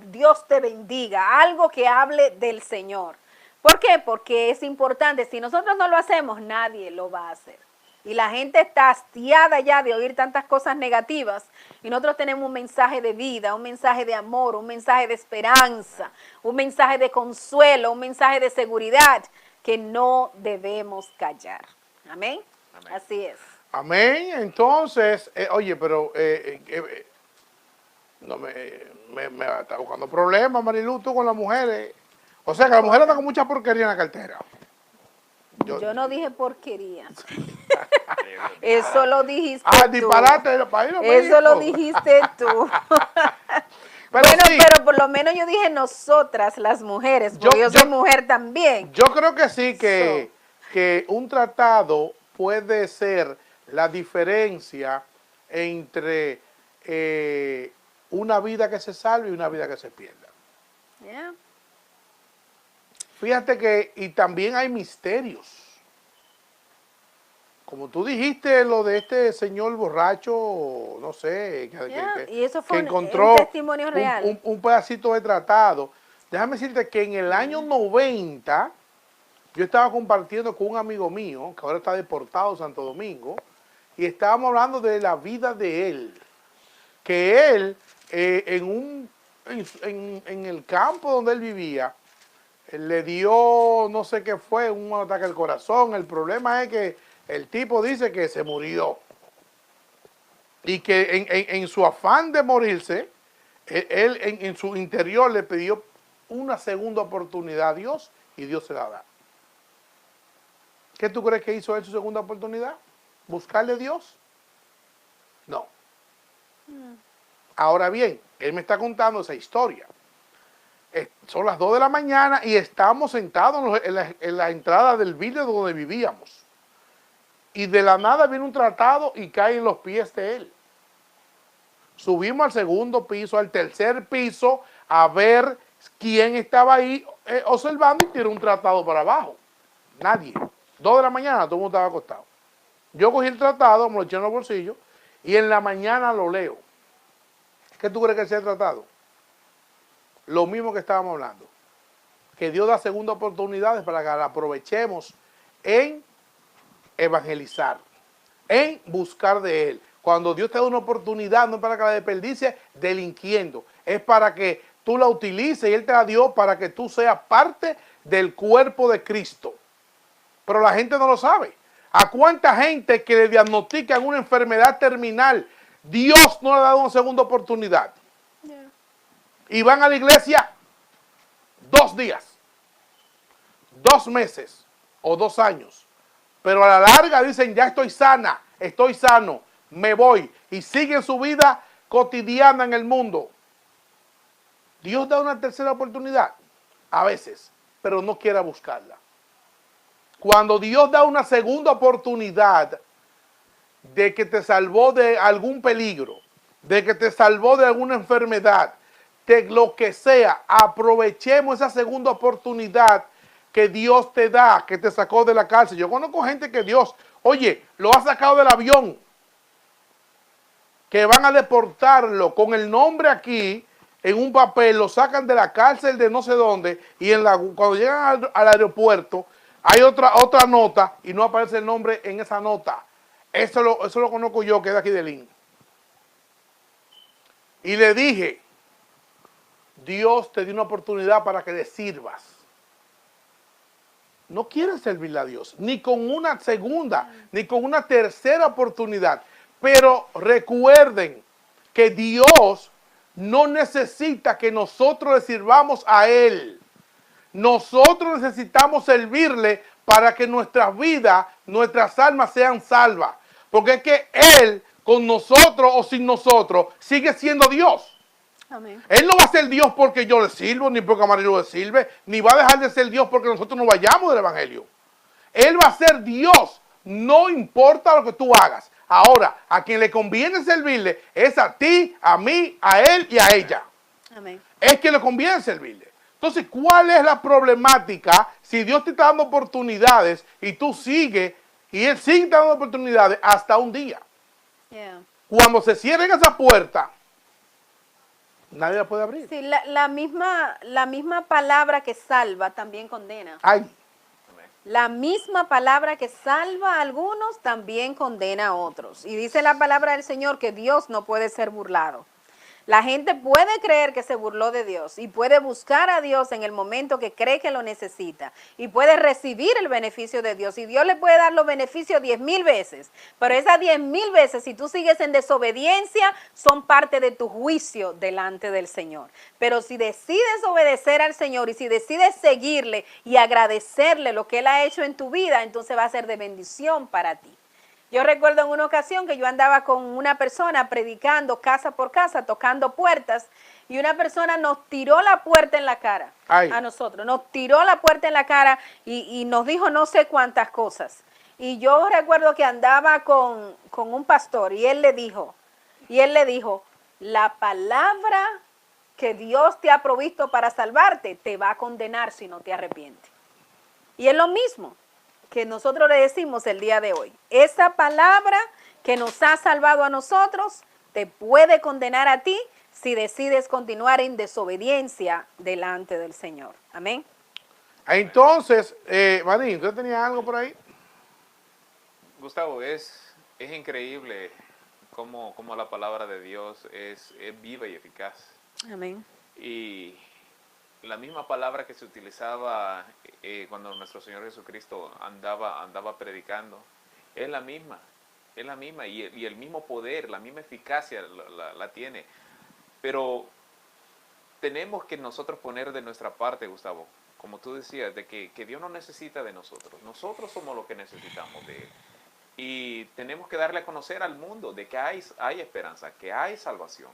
Dios te bendiga. Algo que hable del Señor. ¿Por qué? Porque es importante. Si nosotros no lo hacemos, nadie lo va a hacer. Y la gente está hastiada ya de oír tantas cosas negativas. Y nosotros tenemos un mensaje de vida, un mensaje de amor, un mensaje de esperanza, un mensaje de consuelo, un mensaje de seguridad que no debemos callar. Amén. Amén. Así es. Amén. Entonces, oye, pero no me está buscando problemas, Marilu, tú con las mujeres. O sea, que las mujeres andan con mucha porquería en la cartera. Yo no dije porquería. Eso lo dijiste tú. Disparate. Para ir a Eso lo México. dijiste tú. Pero bueno, sí, pero por lo menos yo dije nosotras, las mujeres, porque yo soy mujer también. yo creo que sí, que un tratado puede ser la diferencia entre una vida que se salve y una vida que se pierda. Yeah. Fíjate que, y también hay misterios. Como tú dijiste, lo de este señor borracho, no sé, Y eso fue que un testimonio real. un pedacito de tratado. Déjame decirte que en el año 90, yo estaba compartiendo con un amigo mío, que ahora está deportado a Santo Domingo, y estábamos hablando de la vida de él. Que él, en el campo donde él vivía, le dio, no sé qué fue, un ataque al corazón. El problema es que el tipo dice que se murió. Y que en su afán de morirse, él en su interior le pidió una segunda oportunidad a Dios y Dios se la da. ¿Qué tú crees que hizo él su segunda oportunidad? ¿Buscarle a Dios? No. Ahora bien, él me está contando esa historia. Son las 2 de la mañana y estamos sentados en la entrada del vídeo donde vivíamos. Y de la nada viene un tratado y cae en los pies de él. Subimos al segundo piso, al tercer piso, a ver quién estaba ahí observando y tiró un tratado para abajo. Nadie. 2 de la mañana, todo el mundo estaba acostado. Yo cogí el tratado, me lo eché en los bolsillos y en la mañana lo leo. ¿Qué tú crees que sea el tratado? Lo mismo que estábamos hablando. Que Dios da segunda oportunidades para que la aprovechemos en evangelizar, en buscar de Él. Cuando Dios te da una oportunidad, no es para que la desperdicies delinquiendo, es para que tú la utilices y Él te la dio para que tú seas parte del cuerpo de Cristo. Pero la gente no lo sabe. ¿A cuánta gente que le diagnostican una enfermedad terminal, Dios no le ha dado una segunda oportunidad? Y van a la iglesia 2 días, 2 meses o 2 años. Pero a la larga dicen, ya estoy sana, estoy sano, me voy. Y siguen su vida cotidiana en el mundo. Dios da una tercera oportunidad, a veces, pero no quiere buscarla. Cuando Dios da una segunda oportunidad de que te salvó de algún peligro, de que te salvó de alguna enfermedad, de lo que sea, aprovechemos esa segunda oportunidad que Dios te da, que te sacó de la cárcel. Yo conozco gente que Dios, oye, lo ha sacado del avión, que van a deportarlo con el nombre aquí, en un papel, lo sacan de la cárcel de no sé dónde, y cuando llegan al aeropuerto, hay otra nota, y no aparece el nombre en esa nota. Eso lo conozco yo, que es de aquí de Lin. Y le dije, Dios te dio una oportunidad para que le sirvas. No quieren servirle a Dios, ni con una segunda, ni con una tercera oportunidad. Pero recuerden que Dios no necesita que nosotros le sirvamos a Él. Nosotros necesitamos servirle para que nuestras vidas, nuestras almas sean salvas. Porque es que Él, con nosotros o sin nosotros, sigue siendo Dios. Amén. Él no va a ser Dios porque yo le sirvo, ni porque Amarillo le sirve, ni va a dejar de ser Dios porque nosotros no vayamos del Evangelio. Él va a ser Dios, no importa lo que tú hagas. Ahora, a quien le conviene servirle es a ti, a mí, a él y a ella. Amén. Es que le conviene servirle. Entonces, ¿cuál es la problemática si Dios te está dando oportunidades y tú sigues y Él sigue dando oportunidades hasta un día? Yeah. Cuando se cierren esa puerta, nadie la puede abrir. Sí, la misma palabra que salva también condena. Ay, La misma palabra que salva a algunos también condena a otros. Y dice la palabra del Señor que Dios no puede ser burlado. La gente puede creer que se burló de Dios y puede buscar a Dios en el momento que cree que lo necesita y puede recibir el beneficio de Dios y Dios le puede dar los beneficios 10,000 veces, pero esas 10,000 veces si tú sigues en desobediencia son parte de tu juicio delante del Señor. Pero si decides obedecer al Señor y si decides seguirle y agradecerle lo que Él ha hecho en tu vida, entonces va a ser de bendición para ti. Yo recuerdo en una ocasión que yo andaba con una persona predicando casa por casa, tocando puertas, y una persona nos tiró la puerta en la cara. Ay. A nosotros, nos tiró la puerta en la cara y nos dijo no sé cuántas cosas. Y yo recuerdo que andaba con un pastor y él le dijo, la palabra que Dios te ha provisto para salvarte te va a condenar si no te arrepientes. Y es lo mismo que nosotros le decimos el día de hoy. Esa palabra que nos ha salvado a nosotros te puede condenar a ti si decides continuar en desobediencia delante del Señor. Amén. entonces, Marín, ¿usted tenía algo por ahí? Gustavo, es increíble cómo la palabra de Dios es viva y eficaz. Amén. Y la misma palabra que se utilizaba cuando nuestro Señor Jesucristo andaba predicando, es la misma y el mismo poder, la misma eficacia la tiene. Pero tenemos que nosotros poner de nuestra parte, Gustavo, como tú decías, de que Dios no necesita de nosotros. Nosotros somos los que necesitamos de Él. Y tenemos que darle a conocer al mundo de que hay esperanza, que hay salvación,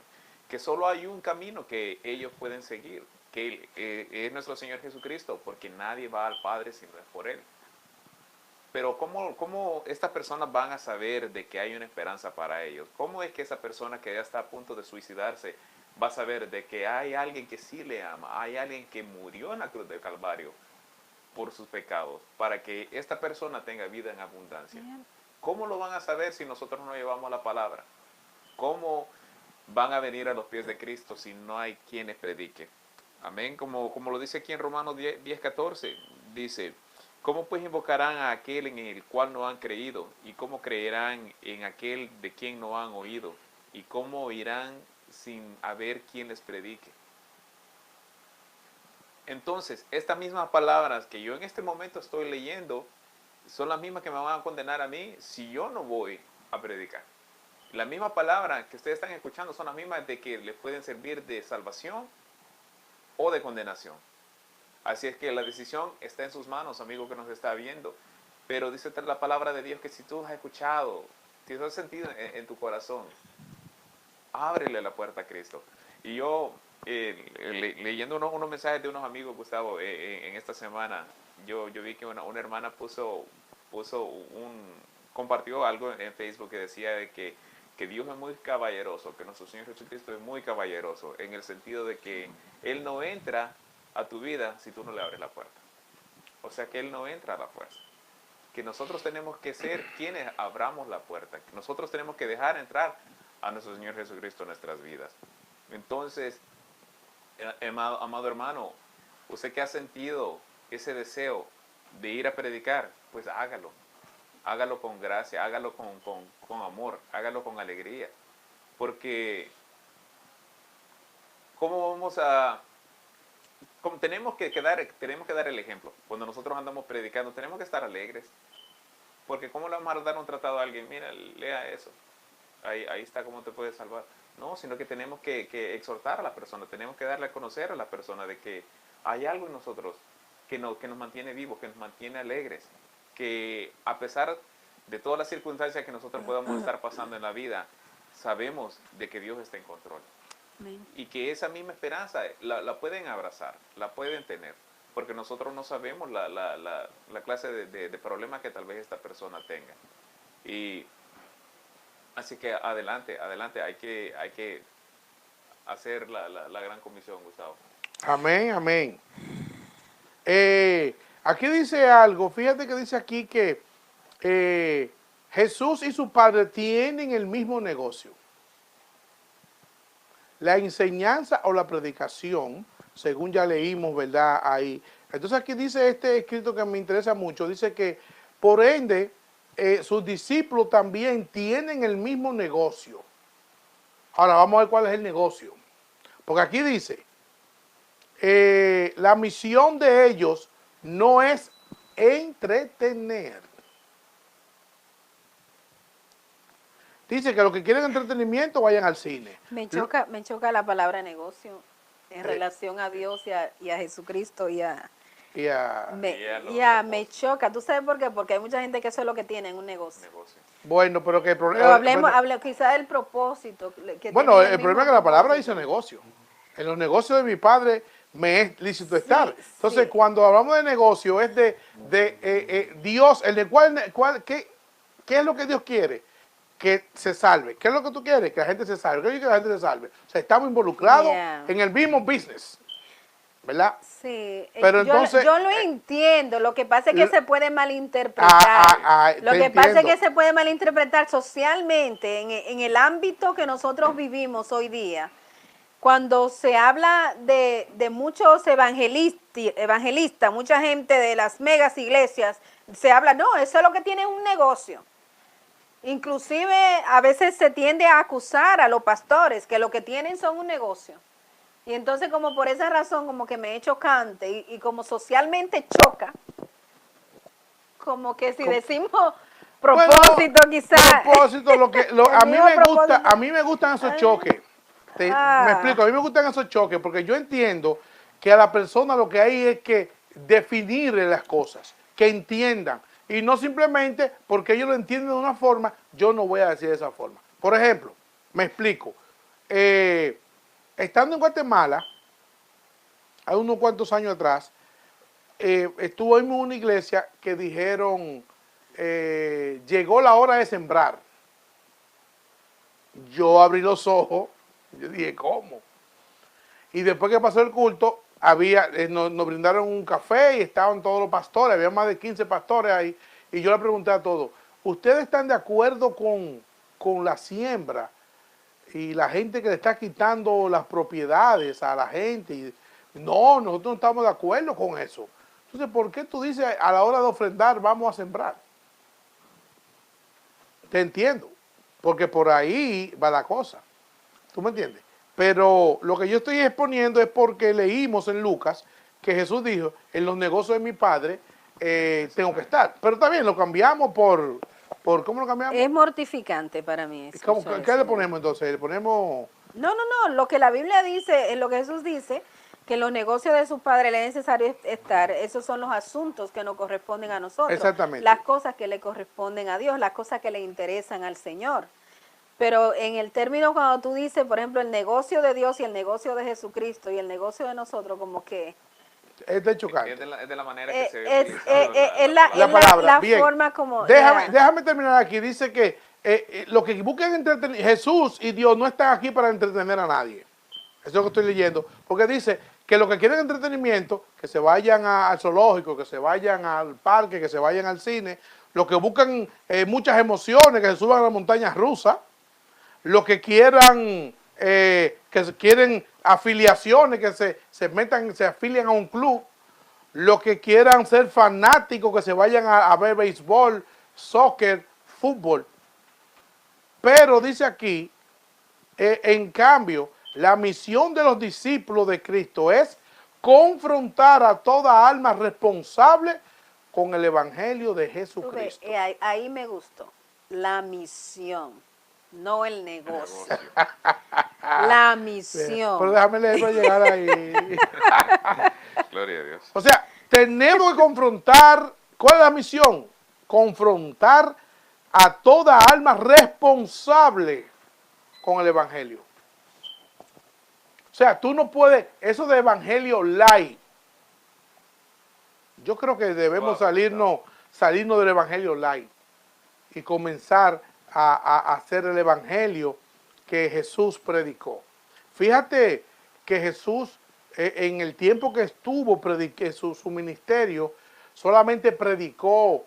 que solo hay un camino que ellos pueden seguir, que es nuestro Señor Jesucristo, porque nadie va al Padre si no es por Él. Pero ¿cómo estas personas van a saber de que hay una esperanza para ellos? ¿Cómo es que esa persona que ya está a punto de suicidarse va a saber de que hay alguien que sí le ama, hay alguien que murió en la cruz del Calvario por sus pecados, para que esta persona tenga vida en abundancia? ¿Cómo lo van a saber si nosotros no llevamos la palabra? ¿Cómo van a venir a los pies de Cristo si no hay quienes prediquen? Amén, como lo dice aquí en Romanos 10:14, dice, ¿cómo pues invocarán a aquel en el cual no han creído? ¿Y cómo creerán en aquel de quien no han oído? ¿Y cómo oirán sin haber quien les predique? Entonces, estas mismas palabras que yo en este momento estoy leyendo, son las mismas que me van a condenar a mí si yo no voy a predicar. La misma palabra que ustedes están escuchando son las mismas de que les pueden servir de salvación o de condenación. Así es que la decisión está en sus manos, amigo que nos está viendo. Pero dice la palabra de Dios que si tú has escuchado, si tú has sentido en tu corazón, ábrele la puerta a Cristo. Y yo, leyendo unos mensajes de unos amigos, Gustavo, en esta semana, yo vi que una hermana compartió algo en Facebook que decía de que Dios es muy caballeroso, que nuestro Señor Jesucristo es muy caballeroso, en el sentido de que Él no entra a tu vida si tú no le abres la puerta. O sea que Él no entra a la fuerza. Que nosotros tenemos que ser quienes abramos la puerta. Que nosotros tenemos que dejar entrar a nuestro Señor Jesucristo en nuestras vidas. Entonces, amado hermano, usted que ha sentido ese deseo de ir a predicar, pues hágalo. Hágalo con gracia, hágalo con amor, hágalo con alegría. Porque, ¿cómo vamos a...? Tenemos que dar el ejemplo. Cuando nosotros andamos predicando, tenemos que estar alegres. Porque ¿cómo le vamos a dar un tratado a alguien? Mira, lea eso. Ahí está cómo te puedes salvar. No, sino que tenemos que exhortar a la persona, tenemos que darle a conocer a la persona de que hay algo en nosotros que nos mantiene vivos, que nos mantiene alegres, que a pesar de todas las circunstancias que nosotros podamos estar pasando en la vida, sabemos de que Dios está en control. Amén. Y que esa misma esperanza la pueden abrazar, la pueden tener, porque nosotros no sabemos la clase de problema que tal vez esta persona tenga. Y Así que adelante, adelante, hay que hacer la gran comisión, Gustavo. Amén, amén. Aquí dice algo, fíjate que dice aquí que Jesús y su Padre tienen el mismo negocio. La enseñanza o la predicación, según ya leímos, ¿verdad? Ahí. Entonces aquí dice este escrito que me interesa mucho, dice que por ende sus discípulos también tienen el mismo negocio. Ahora vamos a ver cuál es el negocio. Porque aquí dice, la misión de ellos no es entretener. Dice que los que quieren entretenimiento vayan al cine. Me choca la palabra negocio en relación a Dios y a Jesucristo y a... me choca. ¿Tú sabes por qué? Porque hay mucha gente que eso es lo que tiene en un negocio. Bueno, pero que el Pero problema... hablemos quizás del propósito. Bueno, tiene el problema es que la palabra propósito. dice negocio. En los negocios de mi padre me es lícito estar. Entonces, sí. cuando hablamos de negocio, es de Dios, ¿qué es lo que Dios quiere? Que se salve. ¿Qué es lo que tú quieres? Que la gente se salve. ¿Qué quieres que la gente se salve? O sea, estamos involucrados en el mismo business, ¿verdad? Sí, Pero entonces, yo lo entiendo, lo que pasa es que se puede malinterpretar. Lo que pasa es que se puede malinterpretar socialmente en el ámbito que nosotros vivimos hoy día. Cuando se habla de muchos evangelistas, mucha gente de las megas iglesias, se habla, no, eso es lo que tiene un negocio. Inclusive a veces se tiende a acusar a los pastores que lo que tienen son un negocio. Y entonces como por esa razón como que me es chocante y como socialmente choca, como que si decimos propósito bueno, quizás. Propósito, a mí me gustan esos choques. Me explico, a mí me gustan esos choques porque yo entiendo que a la persona lo que hay es que definirle las cosas, que entiendan. Y no simplemente porque ellos lo entienden de una forma, yo no voy a decir de esa forma. Por ejemplo, me explico. Estando en Guatemala, hace unos cuantos años atrás, estuvo en una iglesia que dijeron, llegó la hora de sembrar. Yo abrí los ojos, yo dije, ¿cómo? Y después que pasó el culto, nos brindaron un café y estaban todos los pastores, había más de 15 pastores ahí, y yo le pregunté a todos, ¿ustedes están de acuerdo con la siembra y la gente que le está quitando las propiedades a la gente? Y, no, nosotros no estamos de acuerdo con eso. Entonces, ¿por qué tú dices a la hora de ofrendar vamos a sembrar? Te entiendo, porque por ahí va la cosa. ¿Tú me entiendes? Pero lo que yo estoy exponiendo es porque leímos en Lucas que Jesús dijo, en los negocios de mi padre tengo que estar. Pero también lo cambiamos por ¿cómo lo cambiamos? Es mortificante para mí eso. ¿Qué le ponemos entonces? Le ponemos... No, lo que la Biblia dice, lo que Jesús dice, que en los negocios de su padre le es necesario estar, esos son los asuntos que nos corresponden a nosotros. Exactamente. Las cosas que le corresponden a Dios, las cosas que le interesan al Señor. Pero en el término cuando tú dices, por ejemplo, el negocio de Dios y el negocio de Jesucristo y el negocio de nosotros, como que... Es de chocante. Es de la manera que se es la Bien. forma como... Déjame terminar aquí. Dice que lo que buscan entretener, Jesús y Dios no están aquí para entretener a nadie. Eso es lo que estoy leyendo. Porque dice que los que quieren entretenimiento, que se vayan al zoológico, que se vayan al parque, que se vayan al cine. Los que buscan muchas emociones, que se suban a la montaña rusa. Los que quieran, que quieren afiliaciones, que se afilian a un club. Los que quieran ser fanáticos, que se vayan a ver béisbol, soccer, fútbol. Pero dice aquí, en cambio, la misión de los discípulos de Cristo es confrontar a toda alma responsable con el evangelio de Jesucristo. Ahí me gustó. La misión, no el negocio. La misión. Pero déjame leerlo llegar ahí. Gloria a Dios. O sea, tenemos que confrontar. ¿Cuál es la misión? Confrontar a toda alma responsable con el evangelio. O sea, tú no puedes, eso de evangelio light. Yo creo que debemos salirnos del evangelio light y comenzar a hacer el evangelio que Jesús predicó. Fíjate que Jesús, en el tiempo que estuvo su ministerio, solamente predicó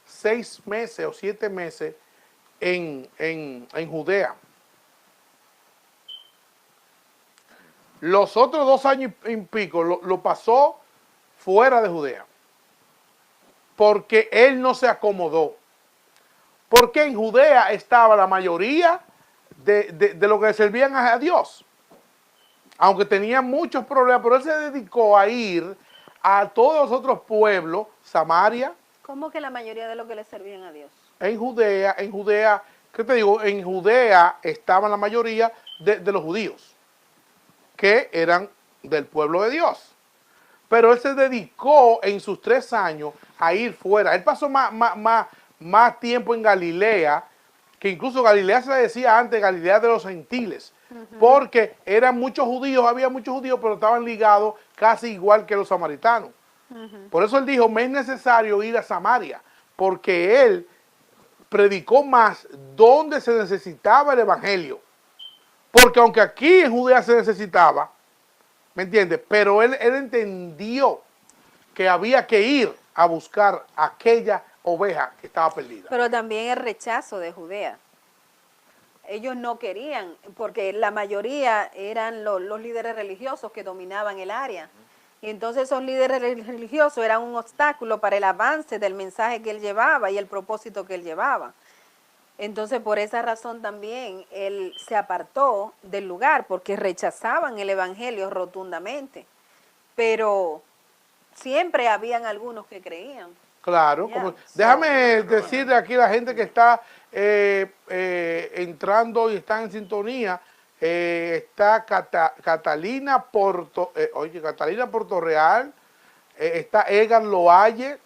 6 meses o 7 meses en Judea. Los otros 2 años y pico lo pasó fuera de Judea, porque él no se acomodó. Porque en Judea estaba la mayoría de los que servían a Dios, aunque tenía muchos problemas, pero él se dedicó a ir a todos los otros pueblos, Samaria. ¿Cómo que la mayoría de los que le servían a Dios? En Judea, ¿qué te digo? En Judea estaban la mayoría de los judíos, que eran del pueblo de Dios. Pero él se dedicó en sus 3 años a ir fuera. Él pasó más tiempo en Galilea, que incluso Galilea se decía antes Galilea de los gentiles, porque eran muchos judíos, había muchos judíos, pero estaban ligados casi igual que los samaritanos. Por eso él dijo, me es necesario ir a Samaria, porque él predicó más donde se necesitaba el evangelio. Porque aunque aquí en Judea se necesitaba, ¿me entiendes? Pero él entendió que había que ir a buscar aquella oveja que estaba perdida. Pero también el rechazo de Judea. Ellos no querían, porque la mayoría eran los líderes religiosos que dominaban el área. Y entonces esos líderes religiosos eran un obstáculo para el avance del mensaje que él llevaba y el propósito que él llevaba. Entonces, por esa razón también él se apartó del lugar, porque rechazaban el evangelio rotundamente. Pero siempre habían algunos que creían. Claro, déjame decirle aquí a la gente que está entrando y está en sintonía, está Catalina Portorreal, está Edgar Loalle,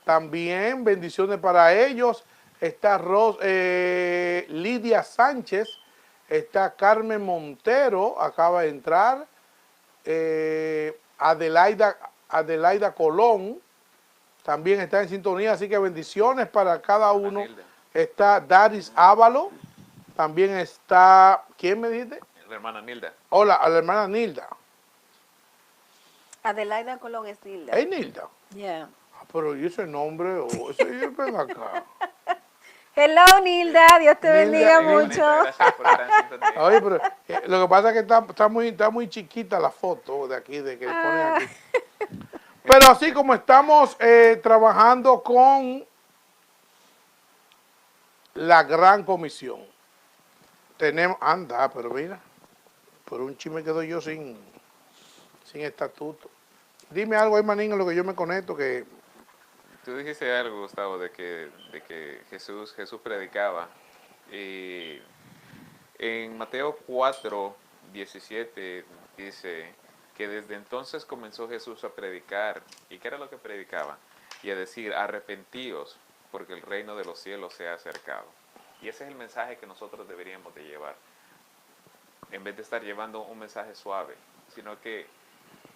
también bendiciones para ellos, está Lidia Sánchez, está Carmen Montero, acaba de entrar, Adelaida Colón, también está en sintonía, así que bendiciones para cada uno. Está Daris Ávalo, también está, ¿quién me dice? La hermana Nilda. Hola, a la hermana Nilda. Adelaida Colón es Nilda. ¿Es Nilda? Yeah. Pero ¿y ese nombre? Ven acá. Hello, Nilda, Dios te bendiga mucho. Gracias por estar en sintonía. Oye, pero lo que pasa es que está muy chiquita la foto de aquí, de que ponen aquí. Pero así como estamos trabajando con la gran comisión, tenemos, pero mira, por un chisme quedo yo sin estatuto. Dime algo ahí, manín, en lo que yo me conecto, que... Tú dijiste algo, Gustavo, de que Jesús predicaba. Y en Mateo 4:17 dice que desde entonces comenzó Jesús a predicar. ¿Y qué era lo que predicaba? Y a decir, arrepentíos, porque el reino de los cielos se ha acercado. Y ese es el mensaje que nosotros deberíamos de llevar. En vez de estar llevando un mensaje suave, sino que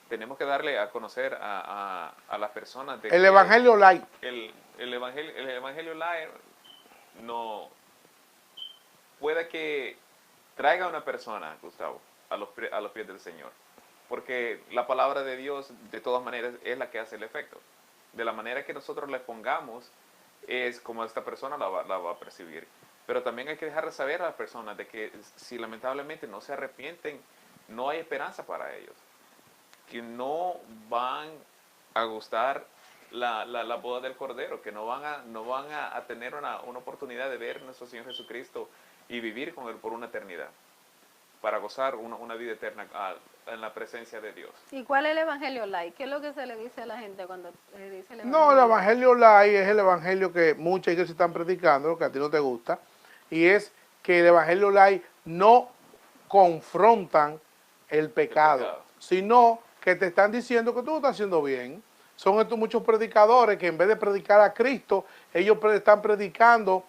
tenemos que darle a conocer a las personas de el evangelio light. El evangelio light no puede que traiga a una persona, Gustavo, a los pies del Señor. Porque la palabra de Dios, de todas maneras, es la que hace el efecto. De la manera que nosotros le pongamos, es como esta persona la va a percibir. Pero también hay que dejar de saber a las personas de que si lamentablemente no se arrepienten, no hay esperanza para ellos. Que no van a gustar la boda del Cordero, que no van a tener una oportunidad de ver a nuestro Señor Jesucristo y vivir con Él por una eternidad, para gozar una vida eterna en la presencia de Dios. ¿Y cuál es el evangelio light? ¿Qué es lo que se le dice a la gente cuando le dice el evangelio? No, el evangelio light es el evangelio que muchas iglesias están predicando, que a ti no te gusta, y es que el evangelio light no confrontan el pecado, sino que te están diciendo que tú lo estás haciendo bien. Son estos muchos predicadores que en vez de predicar a Cristo, ellos están predicando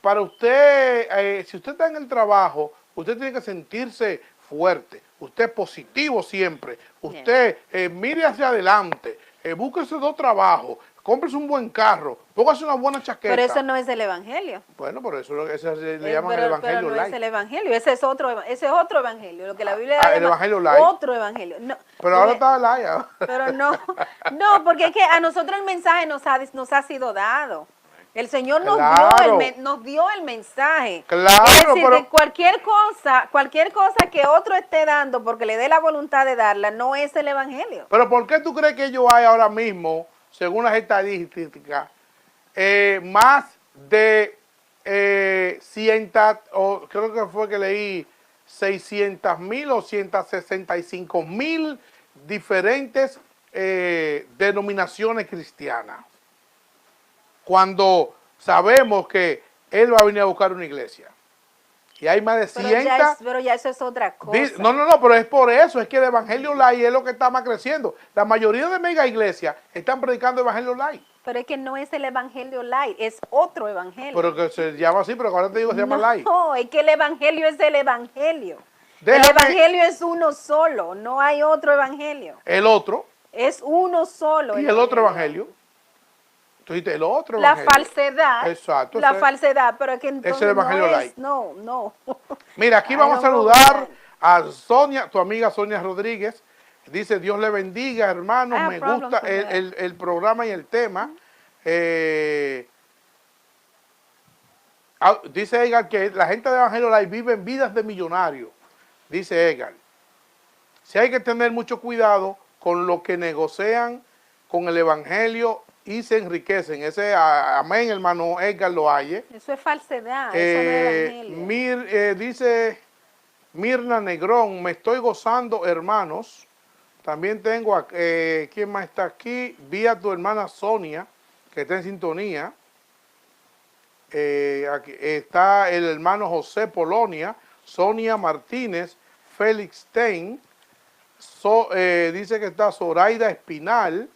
para usted, si usted está en el trabajo, usted tiene que sentirse fuerte, usted es positivo siempre, usted mire hacia adelante, búsquese 2 trabajos, cómprese un buen carro, póngase una buena chaqueta. Pero eso no es el evangelio. Bueno, por eso ese le llaman el evangelio pero no light. es el evangelio, ese es otro evangelio, lo que la Biblia el llama evangelio light. otro evangelio. No, Pero ahora está light. pero no, porque es que a nosotros el mensaje nos ha sido dado. El Señor nos dio el mensaje. Claro, es decir, pero que cualquier cosa que otro esté dando porque le dé la voluntad de darla, no es el evangelio. Pero ¿por qué tú crees que ellos hay ahora mismo, según las estadísticas, más de 100, o creo que fue que leí 600,000 o 165,000 diferentes denominaciones cristianas? Cuando sabemos que Él va a venir a buscar una iglesia. Y hay más de 100. Pero ya eso es otra cosa. No, pero es por eso, es que el Evangelio Light es lo que está más creciendo. La mayoría de mega iglesias están predicando Evangelio Light. Pero es que no es el Evangelio Light, es otro evangelio. Pero que se llama así, pero ahora te digo que se llama Light. No, es que el Evangelio es el Evangelio. El Evangelio es uno solo, no hay otro Evangelio. El otro. Es uno solo. ¿Y el otro Evangelio? Entonces, el otro La Evangelio. falsedad. Exacto. La falsedad, pero que entonces es el Evangelio Light. No. Mira, aquí vamos a saludar a Sonia, tu amiga Sonia Rodríguez. Dice, Dios le bendiga, hermanos, me gusta el programa y el tema. Dice Edgar que la gente de Evangelio Light vive en vidas de millonarios. Dice Edgar. Si hay que tener mucho cuidado con lo que negocian con el Evangelio y se enriquecen. Ese, amén, hermano Edgar Loaye. Eso es falsedad, eso no es Evangelio. Dice Mirna Negrón, me estoy gozando, hermanos. También tengo, ¿quién más está aquí? Vi a tu hermana Sonia, que está en sintonía. Aquí está el hermano José Polonia, Sonia Martínez, Félix Stein, dice que está Zoraida Espinal,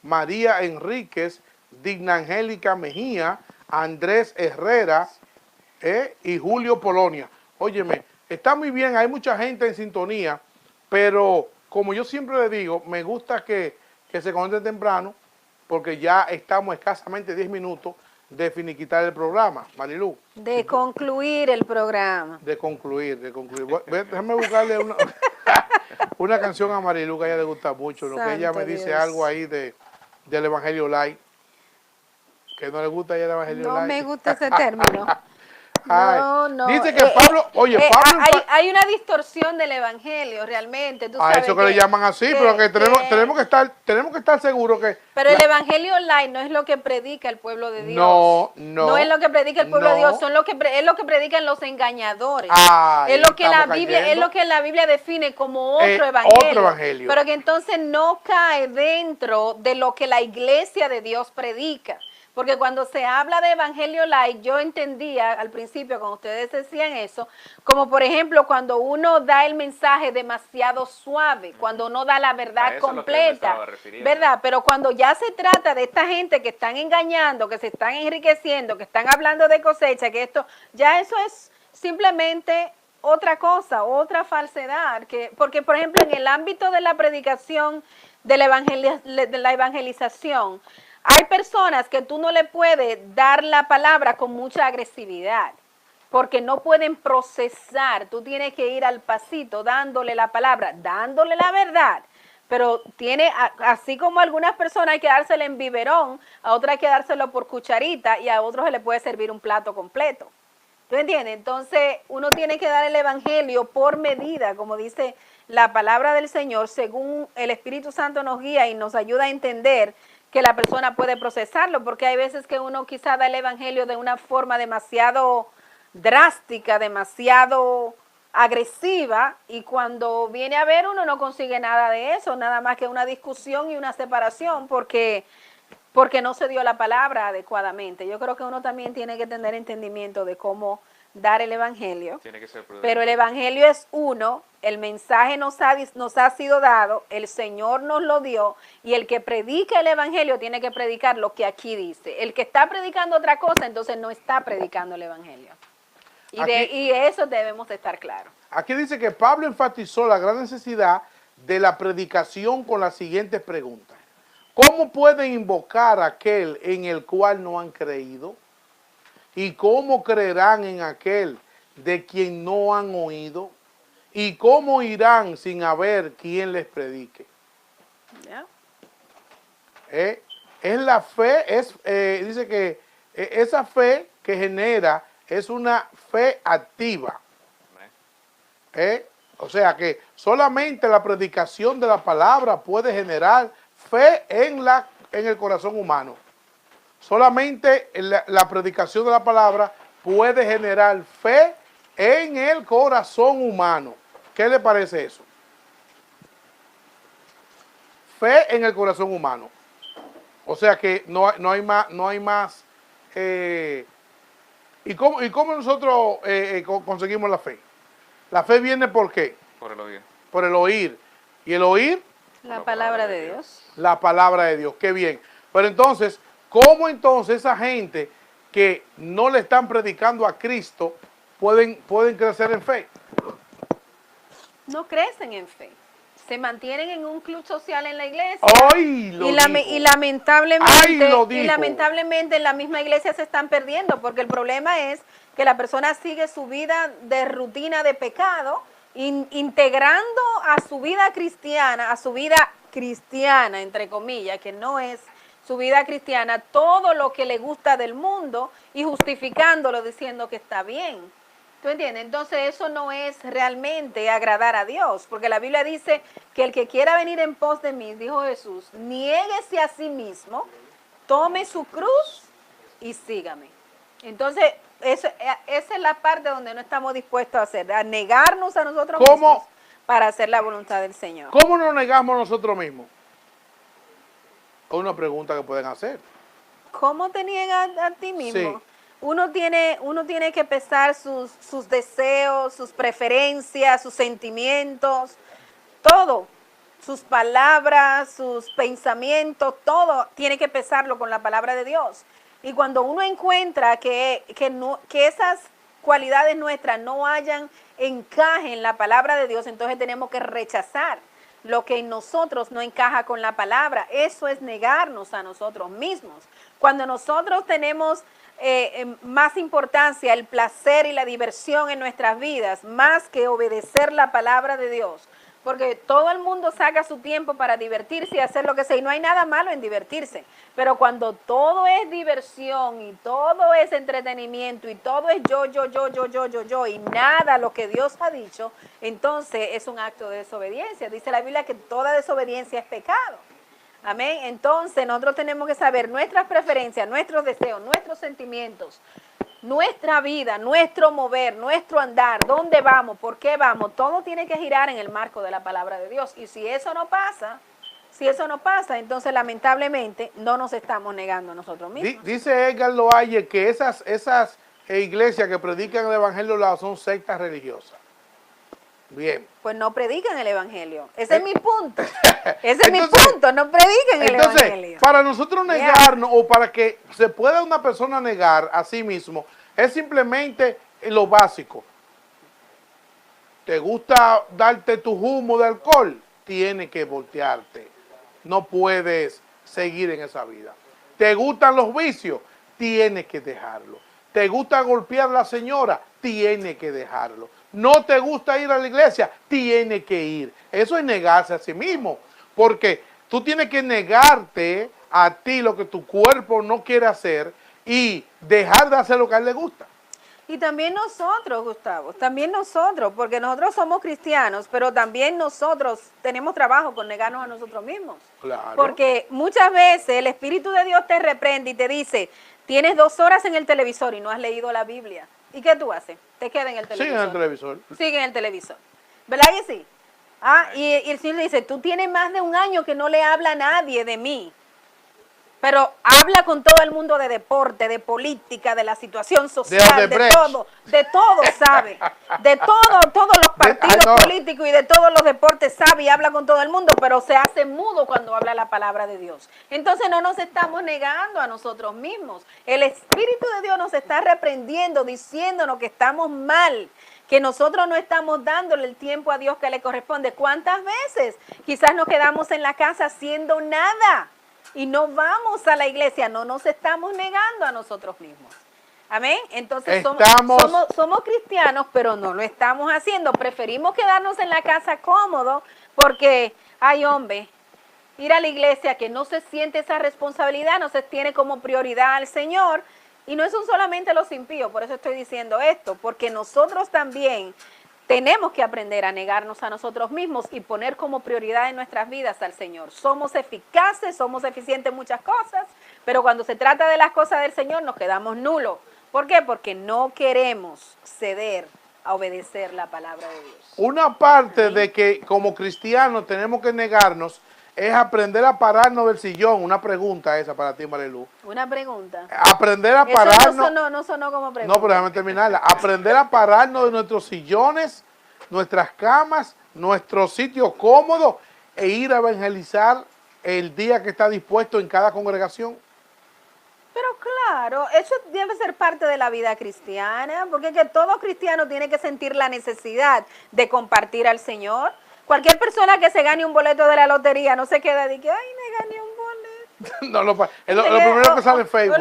María Enríquez, Digna Angélica Mejía, Andrés Herrera y Julio Polonia. Óyeme, está muy bien, hay mucha gente en sintonía, pero como yo siempre le digo, me gusta que se conecten temprano, porque ya estamos escasamente 10 minutos de finiquitar el programa, Marilu. De concluir el programa. De concluir. Déjame buscarle una canción a Marilu que a ella le gusta mucho, lo que ella me dice Dios. algo ahí del Evangelio Light, que no le gusta a ella el Evangelio Light. No me gusta ese término. Ay, No. dice que Pablo, Pablo... Hay una distorsión del evangelio realmente. Tú sabes eso que le llaman así, pero que tenemos que estar seguros que... Pero el evangelio light no es lo que predica el pueblo de Dios. No es lo que predica el pueblo de Dios, es lo que predican los engañadores. Es lo que la Biblia define como otro evangelio. Pero que entonces no cae dentro de lo que la iglesia de Dios predica. Porque cuando se habla de evangelio light, yo entendía al principio, cuando ustedes decían eso, como por ejemplo cuando uno da el mensaje demasiado suave, cuando uno da la verdad completa, ¿verdad? Pero cuando ya se trata de esta gente que están engañando, que se están enriqueciendo, que están hablando de cosecha, que esto, ya eso es simplemente otra cosa, otra falsedad. Porque por ejemplo en el ámbito de la predicación, de la evangelización, hay personas que tú no le puedes dar la palabra con mucha agresividad, porque no pueden procesar. Tú tienes que ir al pasito dándole la palabra, dándole la verdad. Pero así como a algunas personas hay que dárselo en biberón, a otras hay que dárselo por cucharita y a otros se le puede servir un plato completo. ¿Tú entiendes? Entonces uno tiene que dar el evangelio por medida, como dice la palabra del Señor, según el Espíritu Santo nos guía y nos ayuda a entender que la persona puede procesarlo, porque hay veces que uno quizá da el evangelio de una forma demasiado drástica, demasiado agresiva, y cuando viene a ver uno no consigue nada de eso, nada más que una discusión y una separación, porque no se dio la palabra adecuadamente. Yo creo que uno también tiene que tener entendimiento de cómo dar el evangelio, tiene que ser prudente. Pero el evangelio es uno, el mensaje nos ha sido dado, el Señor nos lo dio, y el que predica el evangelio tiene que predicar lo que aquí dice. El que está predicando otra cosa, entonces no está predicando el evangelio. Y eso debemos de estar claros. Aquí dice que Pablo enfatizó la gran necesidad de la predicación con las siguientes preguntas. ¿Cómo pueden invocar a aquel en el cual no han creído? ¿Y cómo creerán en aquel de quien no han oído? ¿Y cómo irán sin haber quien les predique? ¿Ya? Es la fe, dice que esa fe que genera es una fe activa. O sea que solamente la predicación de la palabra puede generar fe en el corazón humano. Solamente la predicación de la palabra puede generar fe en el corazón humano. ¿Qué le parece eso? Fe en el corazón humano. O sea que no hay más. ¿Y cómo nosotros conseguimos la fe? La fe viene ¿por qué? Por el oír. Por el oír. ¿Y el oír? La palabra de Dios. La palabra de Dios. Qué bien. Pero entonces, ¿cómo entonces esa gente que no le están predicando a Cristo pueden crecer en fe? No crecen en fe. Se mantienen en un club social en la iglesia. ¡Ay, lo dijo! Y lamentablemente, ¡Ay, lo dijo! en la misma iglesia se están perdiendo, porque el problema es que la persona sigue su vida de rutina de pecado, integrando a su vida cristiana, entre comillas, que no es su vida cristiana, todo lo que le gusta del mundo y justificándolo diciendo que está bien. ¿Tú entiendes? Entonces eso no es realmente agradar a Dios, porque la Biblia dice que el que quiera venir en pos de mí, dijo Jesús, niéguese a sí mismo, tome su cruz y sígame. Entonces, esa es la parte donde no estamos dispuestos a hacer, a negarnos a nosotros mismos para hacer la voluntad del Señor. ¿Cómo nos negamos nosotros mismos? Es una pregunta que pueden hacer. ¿Cómo te niegas a ti mismo? Sí. Uno tiene que pesar sus deseos, sus preferencias, sus sentimientos, todo, sus palabras, sus pensamientos, todo tiene que pesarlo con la palabra de Dios. Y cuando uno encuentra que esas cualidades nuestras no hayan encaje en la palabra de Dios, entonces tenemos que rechazar lo que en nosotros no encaja con la palabra. Eso es negarnos a nosotros mismos. Cuando nosotros tenemos más importancia el placer y la diversión en nuestras vidas, más que obedecer la palabra de Dios, porque todo el mundo saca su tiempo para divertirse y hacer lo que sea, y no hay nada malo en divertirse, pero cuando todo es diversión y todo es entretenimiento y todo es yo, y nada lo que Dios ha dicho, entonces es un acto de desobediencia. Dice la Biblia que toda desobediencia es pecado. Amén. Entonces nosotros tenemos que saber nuestras preferencias, nuestros deseos, nuestros sentimientos, nuestra vida, nuestro mover, nuestro andar, dónde vamos, por qué vamos, todo tiene que girar en el marco de la palabra de Dios. Y si eso no pasa, entonces lamentablemente no nos estamos negando a nosotros mismos. Dice Edgar Loaye que esas iglesias que predican el evangelio son sectas religiosas. Bien. Pues no predican el evangelio. Ese es mi punto. Ese es mi punto. No predican el evangelio. Para nosotros negarnos, o para que se pueda una persona negar a sí mismo, es simplemente lo básico. ¿Te gusta darte tu zumo de alcohol? Tienes que voltearte. No puedes seguir en esa vida. ¿Te gustan los vicios? Tienes que dejarlo. ¿Te gusta golpear a la señora? Tienes que dejarlo. ¿No te gusta ir a la iglesia? Tienes que ir. Eso es negarse a sí mismo, porque tú tienes que negarte a ti lo que tu cuerpo no quiere hacer y dejar de hacer lo que a él le gusta. Y también nosotros, Gustavo, también nosotros, porque nosotros somos cristianos, pero también nosotros tenemos trabajo con negarnos a nosotros mismos. Claro. Porque muchas veces el Espíritu de Dios te reprende y te dice, tienes 2 horas en el televisor y no has leído la Biblia. ¿Y qué tú haces? Te quedas en el televisor. Sigue en el televisor. Sigue en el televisor. ¿Verdad que sí? Y el Señor le dice, tú tienes más de 1 año que no le habla a nadie de mí. Pero habla con todo el mundo de deporte, de política, de la situación social, de todo sabe. De todos los partidos políticos y de todos los deportes sabe y habla con todo el mundo, pero se hace mudo cuando habla la palabra de Dios. Entonces no nos estamos negando a nosotros mismos. El Espíritu de Dios nos está reprendiendo, diciéndonos que estamos mal, que nosotros no estamos dándole el tiempo a Dios que le corresponde. ¿Cuántas veces? Quizás nos quedamos en la casa haciendo nada. y no vamos a la iglesia, no nos estamos negando a nosotros mismos. Amén. Entonces somos cristianos, pero no lo estamos haciendo. Preferimos quedarnos en la casa cómodo porque, ay hombre, ir a la iglesia que no se siente esa responsabilidad, no se tiene como prioridad al Señor. Y no son solamente los impíos, por eso estoy diciendo esto, porque nosotros también tenemos que aprender a negarnos a nosotros mismos y poner como prioridad en nuestras vidas al Señor. Somos eficaces, somos eficientes en muchas cosas, pero cuando se trata de las cosas del Señor nos quedamos nulos. ¿Por qué? Porque no queremos ceder a obedecer la palabra de Dios. Una parte de que como cristianos tenemos que negarnos es aprender a pararnos del sillón. Una pregunta esa para ti, Marilu. Una pregunta. Aprender a pararnos. Eso no sonó como pregunta. No, pero déjame terminarla. Aprender a pararnos de nuestros sillones, nuestras camas, nuestro sitio cómodo e ir a evangelizar el día que está dispuesto en cada congregación. Pero claro, eso debe ser parte de la vida cristiana, porque es que todo cristiano tiene que sentir la necesidad de compartir al Señor. Cualquier persona que se gane un boleto de la lotería no se queda de que, ay, me gané un boleto. No, lo primero que sale en Facebook.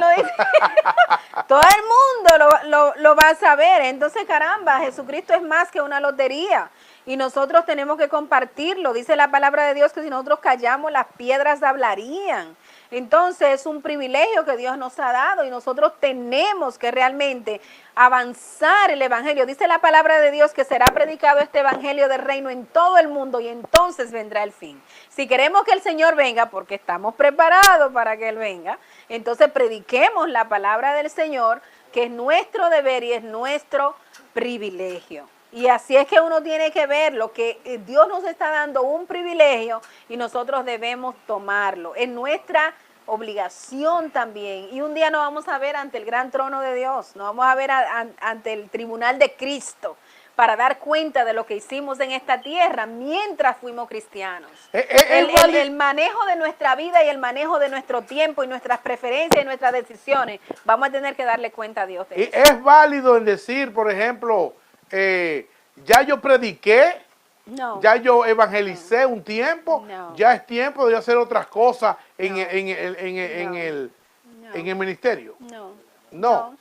Todo el mundo lo va a saber. Entonces, caramba, Jesucristo es más que una lotería. Y nosotros tenemos que compartirlo. Dice la palabra de Dios que si nosotros callamos, las piedras hablarían. Entonces es un privilegio que Dios nos ha dado y nosotros tenemos que realmente avanzar el evangelio. Dice la palabra de Dios que será predicado este evangelio del reino en todo el mundo y entonces vendrá el fin. Si queremos que el Señor venga, porque estamos preparados para que Él venga, entonces prediquemos la palabra del Señor, que es nuestro deber y es nuestro privilegio. Y así es que uno tiene que ver lo que Dios nos está dando un privilegio y nosotros debemos tomarlo. Es nuestra obligación también. Y un día nos vamos a ver ante el gran trono de Dios, nos vamos a ver ante el tribunal de Cristo para dar cuenta de lo que hicimos en esta tierra mientras fuimos cristianos. El manejo de nuestra vida y el manejo de nuestro tiempo y nuestras preferencias y nuestras decisiones, vamos a tener que darle cuenta a Dios de eso. ¿Es válido en decir, por ejemplo, ya yo prediqué, no, ya yo evangelicé un tiempo, no, ya es tiempo de hacer otras cosas en el ministerio? No,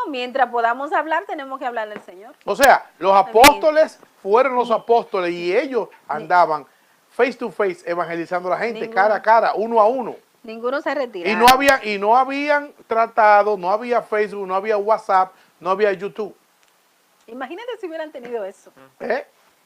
mientras podamos hablar, tenemos que hablar del Señor. O sea, los apóstoles fueron los apóstoles y ellos andaban face to face evangelizando a la gente, cara a cara, uno a uno. Ninguno se retira. Y no habían tratado, no había Facebook, no había WhatsApp, no había YouTube. Imagínate si hubieran tenido eso. ¿Eh?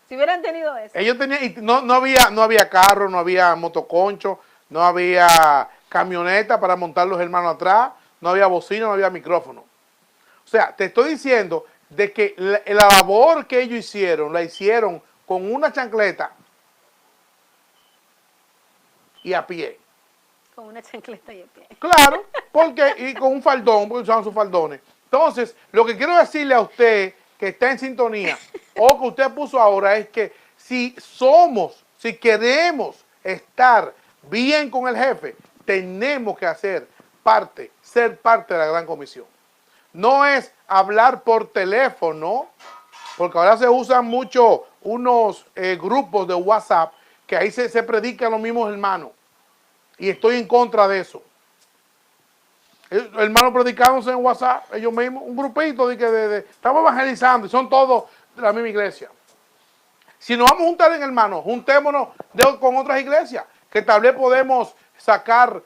Si hubieran tenido eso. Ellos tenían, y no había carro, no había motoconcho, no había camioneta para montar los hermanos atrás, no había bocina, no había micrófono. O sea, te estoy diciendo de que la labor que ellos hicieron, la hicieron con una chancleta y a pie. Con una chancleta y a pie. Claro, y con un faldón, porque usaban sus faldones. Entonces, lo que quiero decirle a usted que está en sintonía, o que usted puso ahora, es que si queremos estar bien con el jefe, tenemos que ser parte de la gran comisión. No es hablar por teléfono, porque ahora se usan mucho unos grupos de WhatsApp que ahí se predican los mismos hermanos. Y estoy en contra de eso. Hermanos predicándose en WhatsApp, ellos mismos, un grupito estamos evangelizando y son todos de la misma iglesia. Si nos vamos a juntar en hermanos, juntémonos con otras iglesias, que tal vez podemos sacar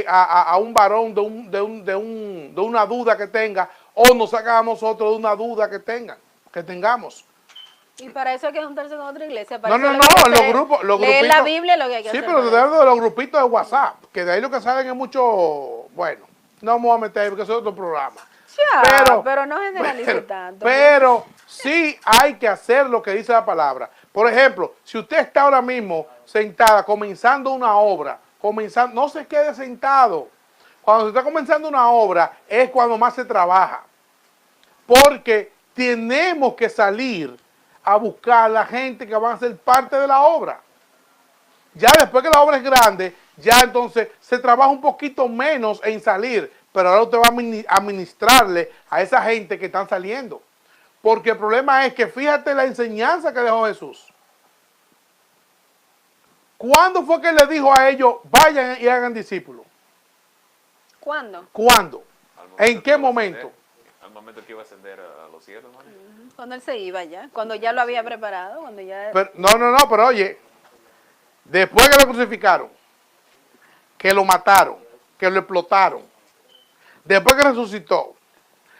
a un varón de una duda que tenga, o nos sacamos nosotros de una duda que tengamos. Y para eso hay que juntarse con otra iglesia. No, los grupos. Leer la Biblia es lo que hay que hacer. Sí, pero te hablo de los grupitos de WhatsApp, que de ahí lo que salen es mucho, bueno, no vamos a meter porque eso es otro programa. Pero no generalice tanto. Pero sí hay que hacer lo que dice la palabra. Por ejemplo, si usted está ahora mismo sentada comenzando una obra, no se quede sentado. Cuando se está comenzando una obra es cuando más se trabaja. Porque tenemos que salir a buscar a la gente que va a ser parte de la obra. Ya después que la obra es grande, ya entonces se trabaja un poquito menos en salir, pero ahora usted va a administrarle a esa gente que están saliendo. Porque el problema es que fíjate la enseñanza que dejó Jesús. ¿Cuándo fue que le dijo a ellos, vayan y hagan discípulos? ¿Cuándo? ¿Cuándo? ¿En qué que iba a momento? ascender, al momento que iba a ascender a los cielos, mané. Cuando él se iba ya, cuando ya lo había preparado, cuando ya... No, pero oye, después que lo crucificaron, que lo mataron, que lo explotaron, después que resucitó,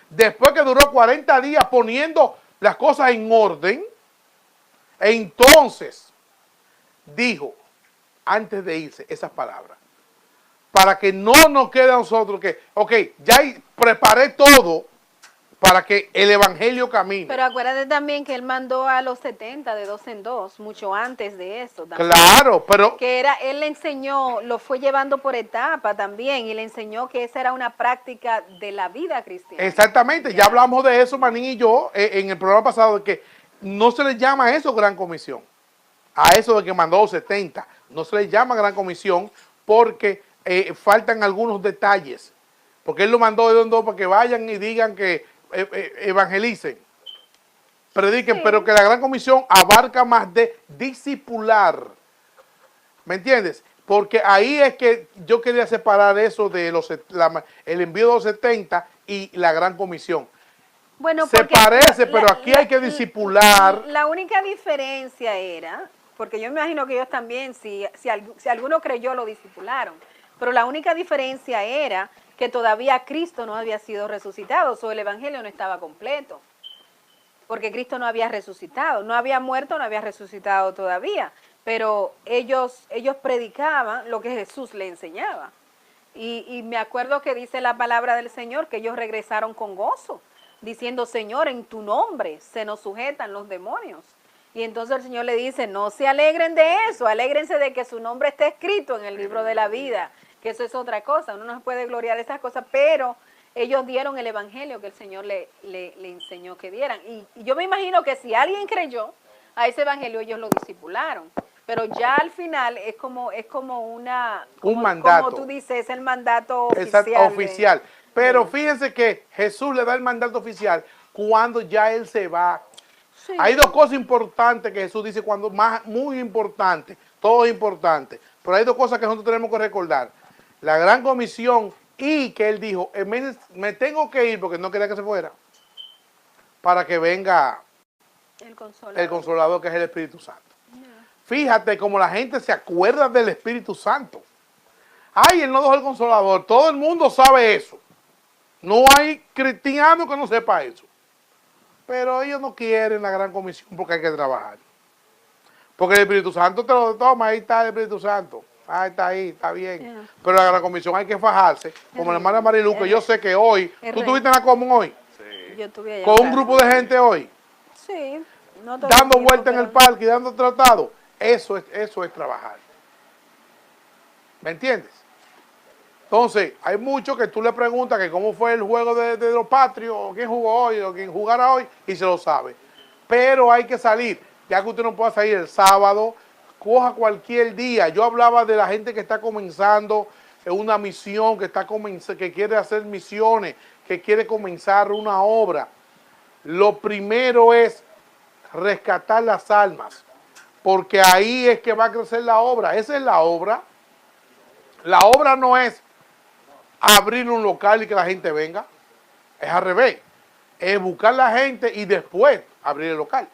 después que duró 40 días poniendo las cosas en orden, entonces dijo, antes de irse, esas palabras, para que no nos quede a nosotros que, ok, ya preparé todo para que el evangelio camine. Pero acuérdate también que él mandó a los 70 de 2 en 2, mucho antes de eso. También. Claro, pero... Que él le enseñó, lo fue llevando por etapa también, y le enseñó que esa era una práctica de la vida cristiana. Exactamente, ya hablamos de eso, Manín y yo, en el programa pasado, de que no se le llama a eso gran comisión. A eso de que mandó los 70. No se le llama gran comisión porque faltan algunos detalles. Porque él lo mandó de dos en dos para que vayan y digan que evangelicen, prediquen, sí. Pero que la gran comisión abarca más de discipular. ¿Me entiendes? Porque ahí es que yo quería separar eso de el envío de los 70 y la gran comisión. Bueno, se parece, pero aquí hay que discipular. La única diferencia era, porque yo me imagino que ellos también, si alguno creyó, lo discipularon. Pero la única diferencia era que todavía Cristo no había sido resucitado, o el evangelio no estaba completo. Porque Cristo no había resucitado, no había muerto, no había resucitado todavía. Pero ellos predicaban lo que Jesús le enseñaba. Y me acuerdo que dice la palabra del Señor, que ellos regresaron con gozo, diciendo, Señor, en tu nombre se nos sujetan los demonios. Y entonces el Señor le dice, no se alegren de eso, alégrense de que su nombre esté escrito en el libro de la vida, que eso es otra cosa, uno no se puede gloriar de esas cosas, pero ellos dieron el evangelio que el Señor le enseñó que dieran. Y yo me imagino que si alguien creyó a ese evangelio, ellos lo discipularon. Pero ya al final es como un mandato. Como tú dices, es el mandato oficial. Pero fíjense que Jesús le da el mandato oficial cuando ya Él se va. Sí. Hay dos cosas importantes que Jesús dice, muy importantes, todo es importante. Pero hay dos cosas que nosotros tenemos que recordar. La gran comisión y que Él dijo, me tengo que ir porque no quería que se fuera, para que venga el Consolador, que es el Espíritu Santo. Fíjate cómo la gente se acuerda del Espíritu Santo. Ay, Él no dejó el Consolador. Todo el mundo sabe eso. No hay cristiano que no sepa eso. Pero ellos no quieren la gran comisión porque hay que trabajar. Porque el Espíritu Santo te lo toma, ahí está el Espíritu Santo. Ah, está ahí, está bien. Pero la gran comisión hay que fajarse. Como la hermana Marilu, que yo sé que hoy, ¿tú estuviste en la común hoy? Sí. Yo estuve allá. Con un grupo de gente hoy. Sí. No dando vueltas en el parque y dando tratado. Eso es trabajar. ¿Me entiendes? Entonces, hay muchos que tú le preguntas que cómo fue el juego de los patrios, o quién jugó hoy, o quién jugará hoy, y se lo sabe. Pero hay que salir. Ya que usted no pueda salir el sábado, coja cualquier día. Yo hablaba de la gente que está comenzando una misión, que quiere hacer misiones, que quiere comenzar una obra. Lo primero es rescatar las almas. Porque ahí es que va a crecer la obra. Esa es la obra. La obra no es abrir un local y que la gente venga. Es al revés. Es buscar la gente y después abrir el local.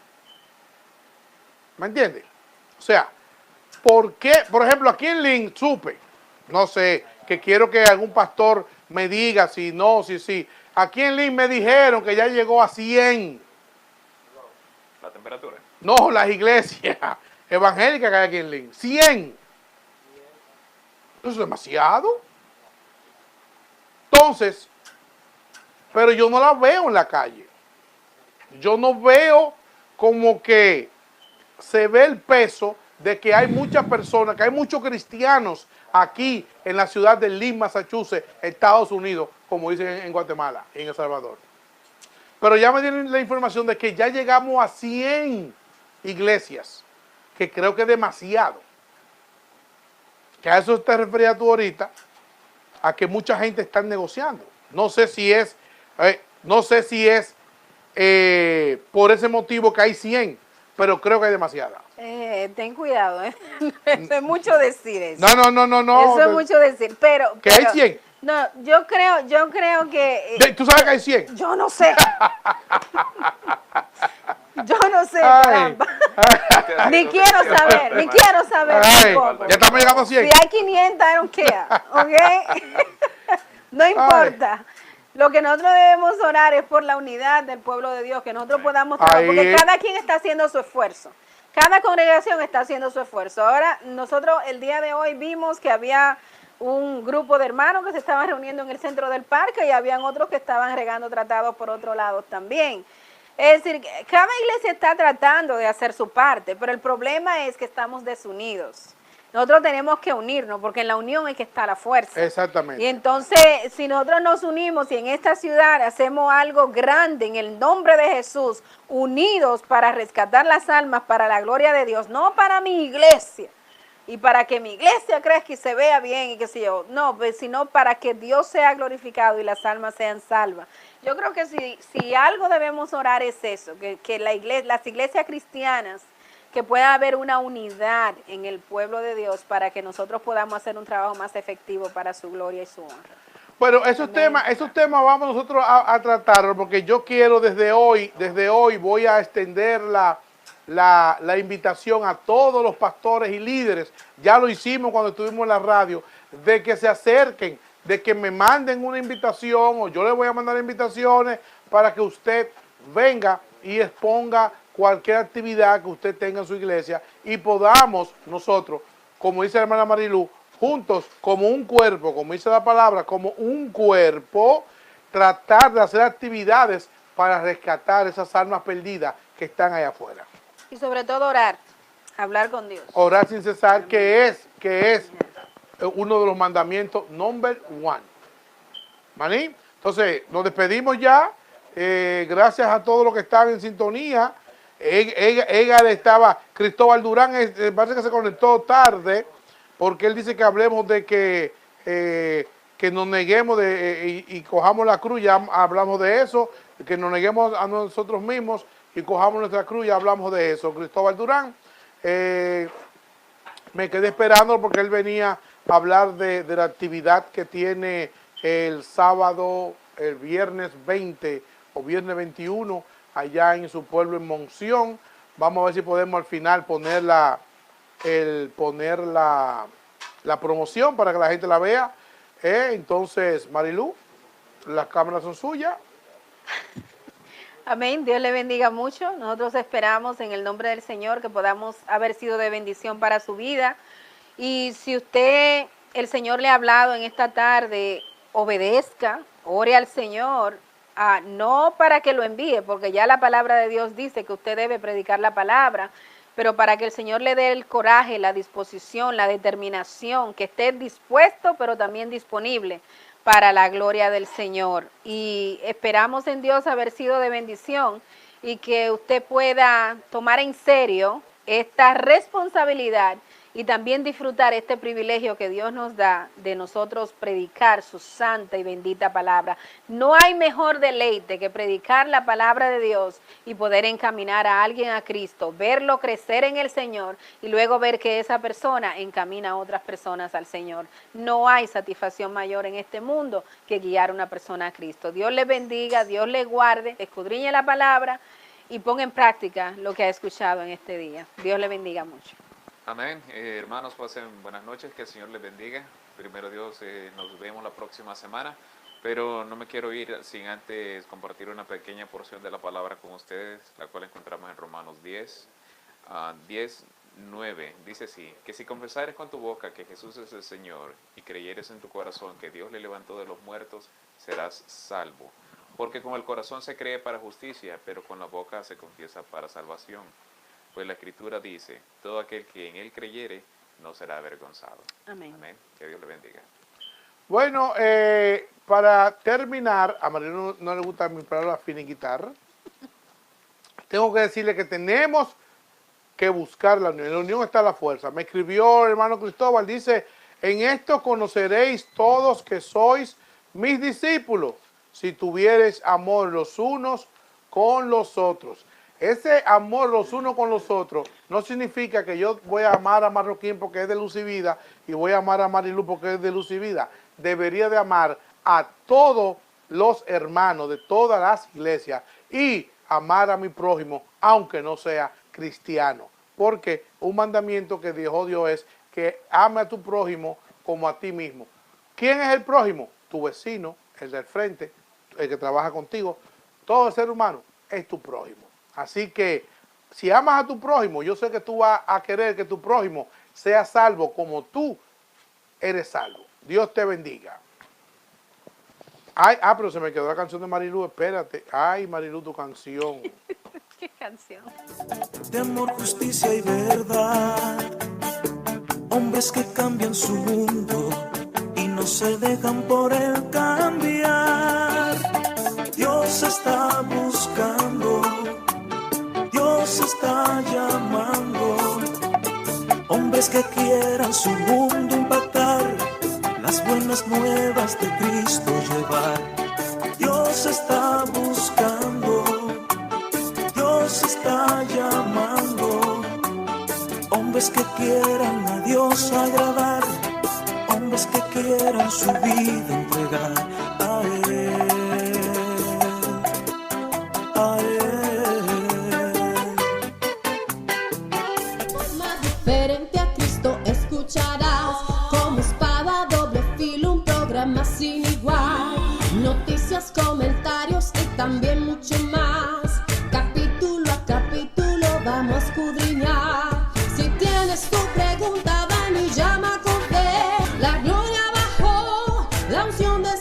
¿Me entiendes? O sea, ¿por qué? Por ejemplo, aquí en Lynn supe, no sé, que quiero que algún pastor me diga si no, si sí. Aquí en Lynn me dijeron que ya llegó a 100. ¿La temperatura? No, las iglesias evangélicas que hay aquí en Lynn. 100. Eso es demasiado. Entonces, pero yo no la veo en la calle. Yo no veo como que se ve el peso de que hay muchas personas, que hay muchos cristianos aquí en la ciudad de Lynn, Massachusetts, Estados Unidos, como dicen en Guatemala y en El Salvador. Pero ya me dieron la información de que ya llegamos a 100 iglesias, que creo que es demasiado. Que a eso te referías tú ahorita, a que mucha gente está negociando. No sé si es por ese motivo que hay 100, pero creo que hay demasiada. Ten cuidado, ¿eh? Eso es mucho decir eso. No. Eso es mucho decir, pero... ¿Que hay 100? No, yo creo que... ¿Tú sabes que hay 100? Yo no sé. Yo no sé, Ay. caramba. Ni quiero saber Ay, tampoco. ya estamos llegando a 100. Si hay 500, I don't care, ¿ok? No importa. Lo que nosotros debemos orar es por la unidad del pueblo de Dios, que nosotros podamos trabajar, porque cada quien está haciendo su esfuerzo. Cada congregación está haciendo su esfuerzo. Ahora, nosotros el día de hoy vimos que había un grupo de hermanos que se estaban reuniendo en el centro del parque y habían otros que estaban regando tratados por otro lado también. Es decir, cada iglesia está tratando de hacer su parte, pero el problema es que estamos desunidos. Nosotros tenemos que unirnos, porque en la unión es que está la fuerza. Exactamente. Y entonces, si nosotros nos unimos y en esta ciudad hacemos algo grande en el nombre de Jesús, unidos para rescatar las almas para la gloria de Dios, no para mi iglesia, y para que mi iglesia crezca y se vea bien y qué sé yo, no, pues, sino para que Dios sea glorificado y las almas sean salvas. Yo creo que si algo debemos orar es eso, que las iglesias cristianas, que pueda haber una unidad en el pueblo de Dios para que nosotros podamos hacer un trabajo más efectivo para su gloria y su honra. Bueno, esos temas vamos nosotros a tratar, porque yo quiero desde hoy voy a extender la invitación a todos los pastores y líderes, ya lo hicimos cuando estuvimos en la radio, de que se acerquen, de que me manden una invitación o yo les voy a mandar invitaciones para que usted venga y exponga cualquier actividad que usted tenga en su iglesia y podamos nosotros, como dice la hermana Marilú, juntos como un cuerpo, como dice la palabra, como un cuerpo, tratar de hacer actividades para rescatar esas almas perdidas que están allá afuera. Y sobre todo orar, hablar con Dios. Orar sin cesar, que es uno de los mandamientos number 1. ¿Maní? Entonces, nos despedimos ya. Gracias a todos los que están en sintonía. Cristóbal Durán, parece que se conectó tarde, porque él dice que hablemos de que nos neguemos y cojamos la cruz, ya hablamos de eso, que nos neguemos a nosotros mismos y cojamos nuestra cruz, ya hablamos de eso. Cristóbal Durán, me quedé esperando porque él venía a hablar de la actividad que tiene el sábado, el viernes 20 o viernes 21, allá en su pueblo en Monción. Vamos a ver si podemos al final poner la promoción para que la gente la vea. Entonces, Marilú, las cámaras son suyas. Amén, Dios le bendiga mucho. Nosotros esperamos en el nombre del Señor que podamos haber sido de bendición para su vida. Y si el Señor le ha hablado en esta tarde, obedezca, ore al Señor. No para que lo envíe, porque ya la palabra de Dios dice que usted debe predicar la palabra, pero para que el Señor le dé el coraje, la disposición, la determinación, que esté dispuesto, pero también disponible para la gloria del Señor. Y esperamos en Dios haber sido de bendición y que usted pueda tomar en serio esta responsabilidad y también disfrutar este privilegio que Dios nos da de nosotros predicar su santa y bendita palabra. No hay mejor deleite que predicar la palabra de Dios y poder encaminar a alguien a Cristo, verlo crecer en el Señor y luego ver que esa persona encamina a otras personas al Señor. No hay satisfacción mayor en este mundo que guiar a una persona a Cristo. Dios le bendiga, Dios le guarde, escudriñe la palabra y ponga en práctica lo que ha escuchado en este día. Dios le bendiga mucho. Amén. Hermanos, pasen buenas noches, que el Señor les bendiga. Primero Dios, nos vemos la próxima semana, pero no me quiero ir sin antes compartir una pequeña porción de la palabra con ustedes, la cual encontramos en Romanos 10:9. Dice así, que si confesares con tu boca que Jesús es el Señor y creyeres en tu corazón que Dios le levantó de los muertos, serás salvo. Porque con el corazón se cree para justicia, pero con la boca se confiesa para salvación. Pues la Escritura dice, todo aquel que en Él creyere no será avergonzado. Amén. Amén. Que Dios le bendiga. Bueno, para terminar, a María no le gusta mi palabra finiquitar. Tengo que decirle que tenemos que buscar la unión. En la unión está la fuerza. Me escribió el hermano Cristóbal, dice, en esto conoceréis todos que sois mis discípulos, si tuviereis amor los unos con los otros. ese amor los unos con los otros no significa que yo voy a amar a Marroquín porque es de Luz y Vida y voy a amar a Marilu porque es de Luz y Vida. Debería de amar a todos los hermanos de todas las iglesias y amar a mi prójimo aunque no sea cristiano. Porque un mandamiento que dejó Dios es que ame a tu prójimo como a ti mismo. ¿Quién es el prójimo? Tu vecino, el del frente, el que trabaja contigo. Todo ser humano es tu prójimo. Así que si amas a tu prójimo, yo sé que tú vas a querer que tu prójimo sea salvo como tú eres salvo. Dios te bendiga. Ay, pero se me quedó la canción de Marilu, espérate. Ay, Marilu, tu canción. ¿Qué canción? De amor, justicia y verdad. Hombres que cambian su mundo y no se dejan por él cambiar. Dios está buscando, Dios está llamando. Hombres que quieran su mundo impactar, las buenas nuevas de Cristo llevar. Dios está buscando, Dios está llamando. Hombres que quieran a Dios agradar, hombres que quieran su vida entregar a Él, a Él. Forma diferente a Cristo escucharás, como espada doble filo, un programa sin igual. Noticias, comentarios y también mucho más. Capítulo a capítulo vamos a escudriñar. Si tienes tu pregunta, ven y llama con fe. La gloria bajó, la unción de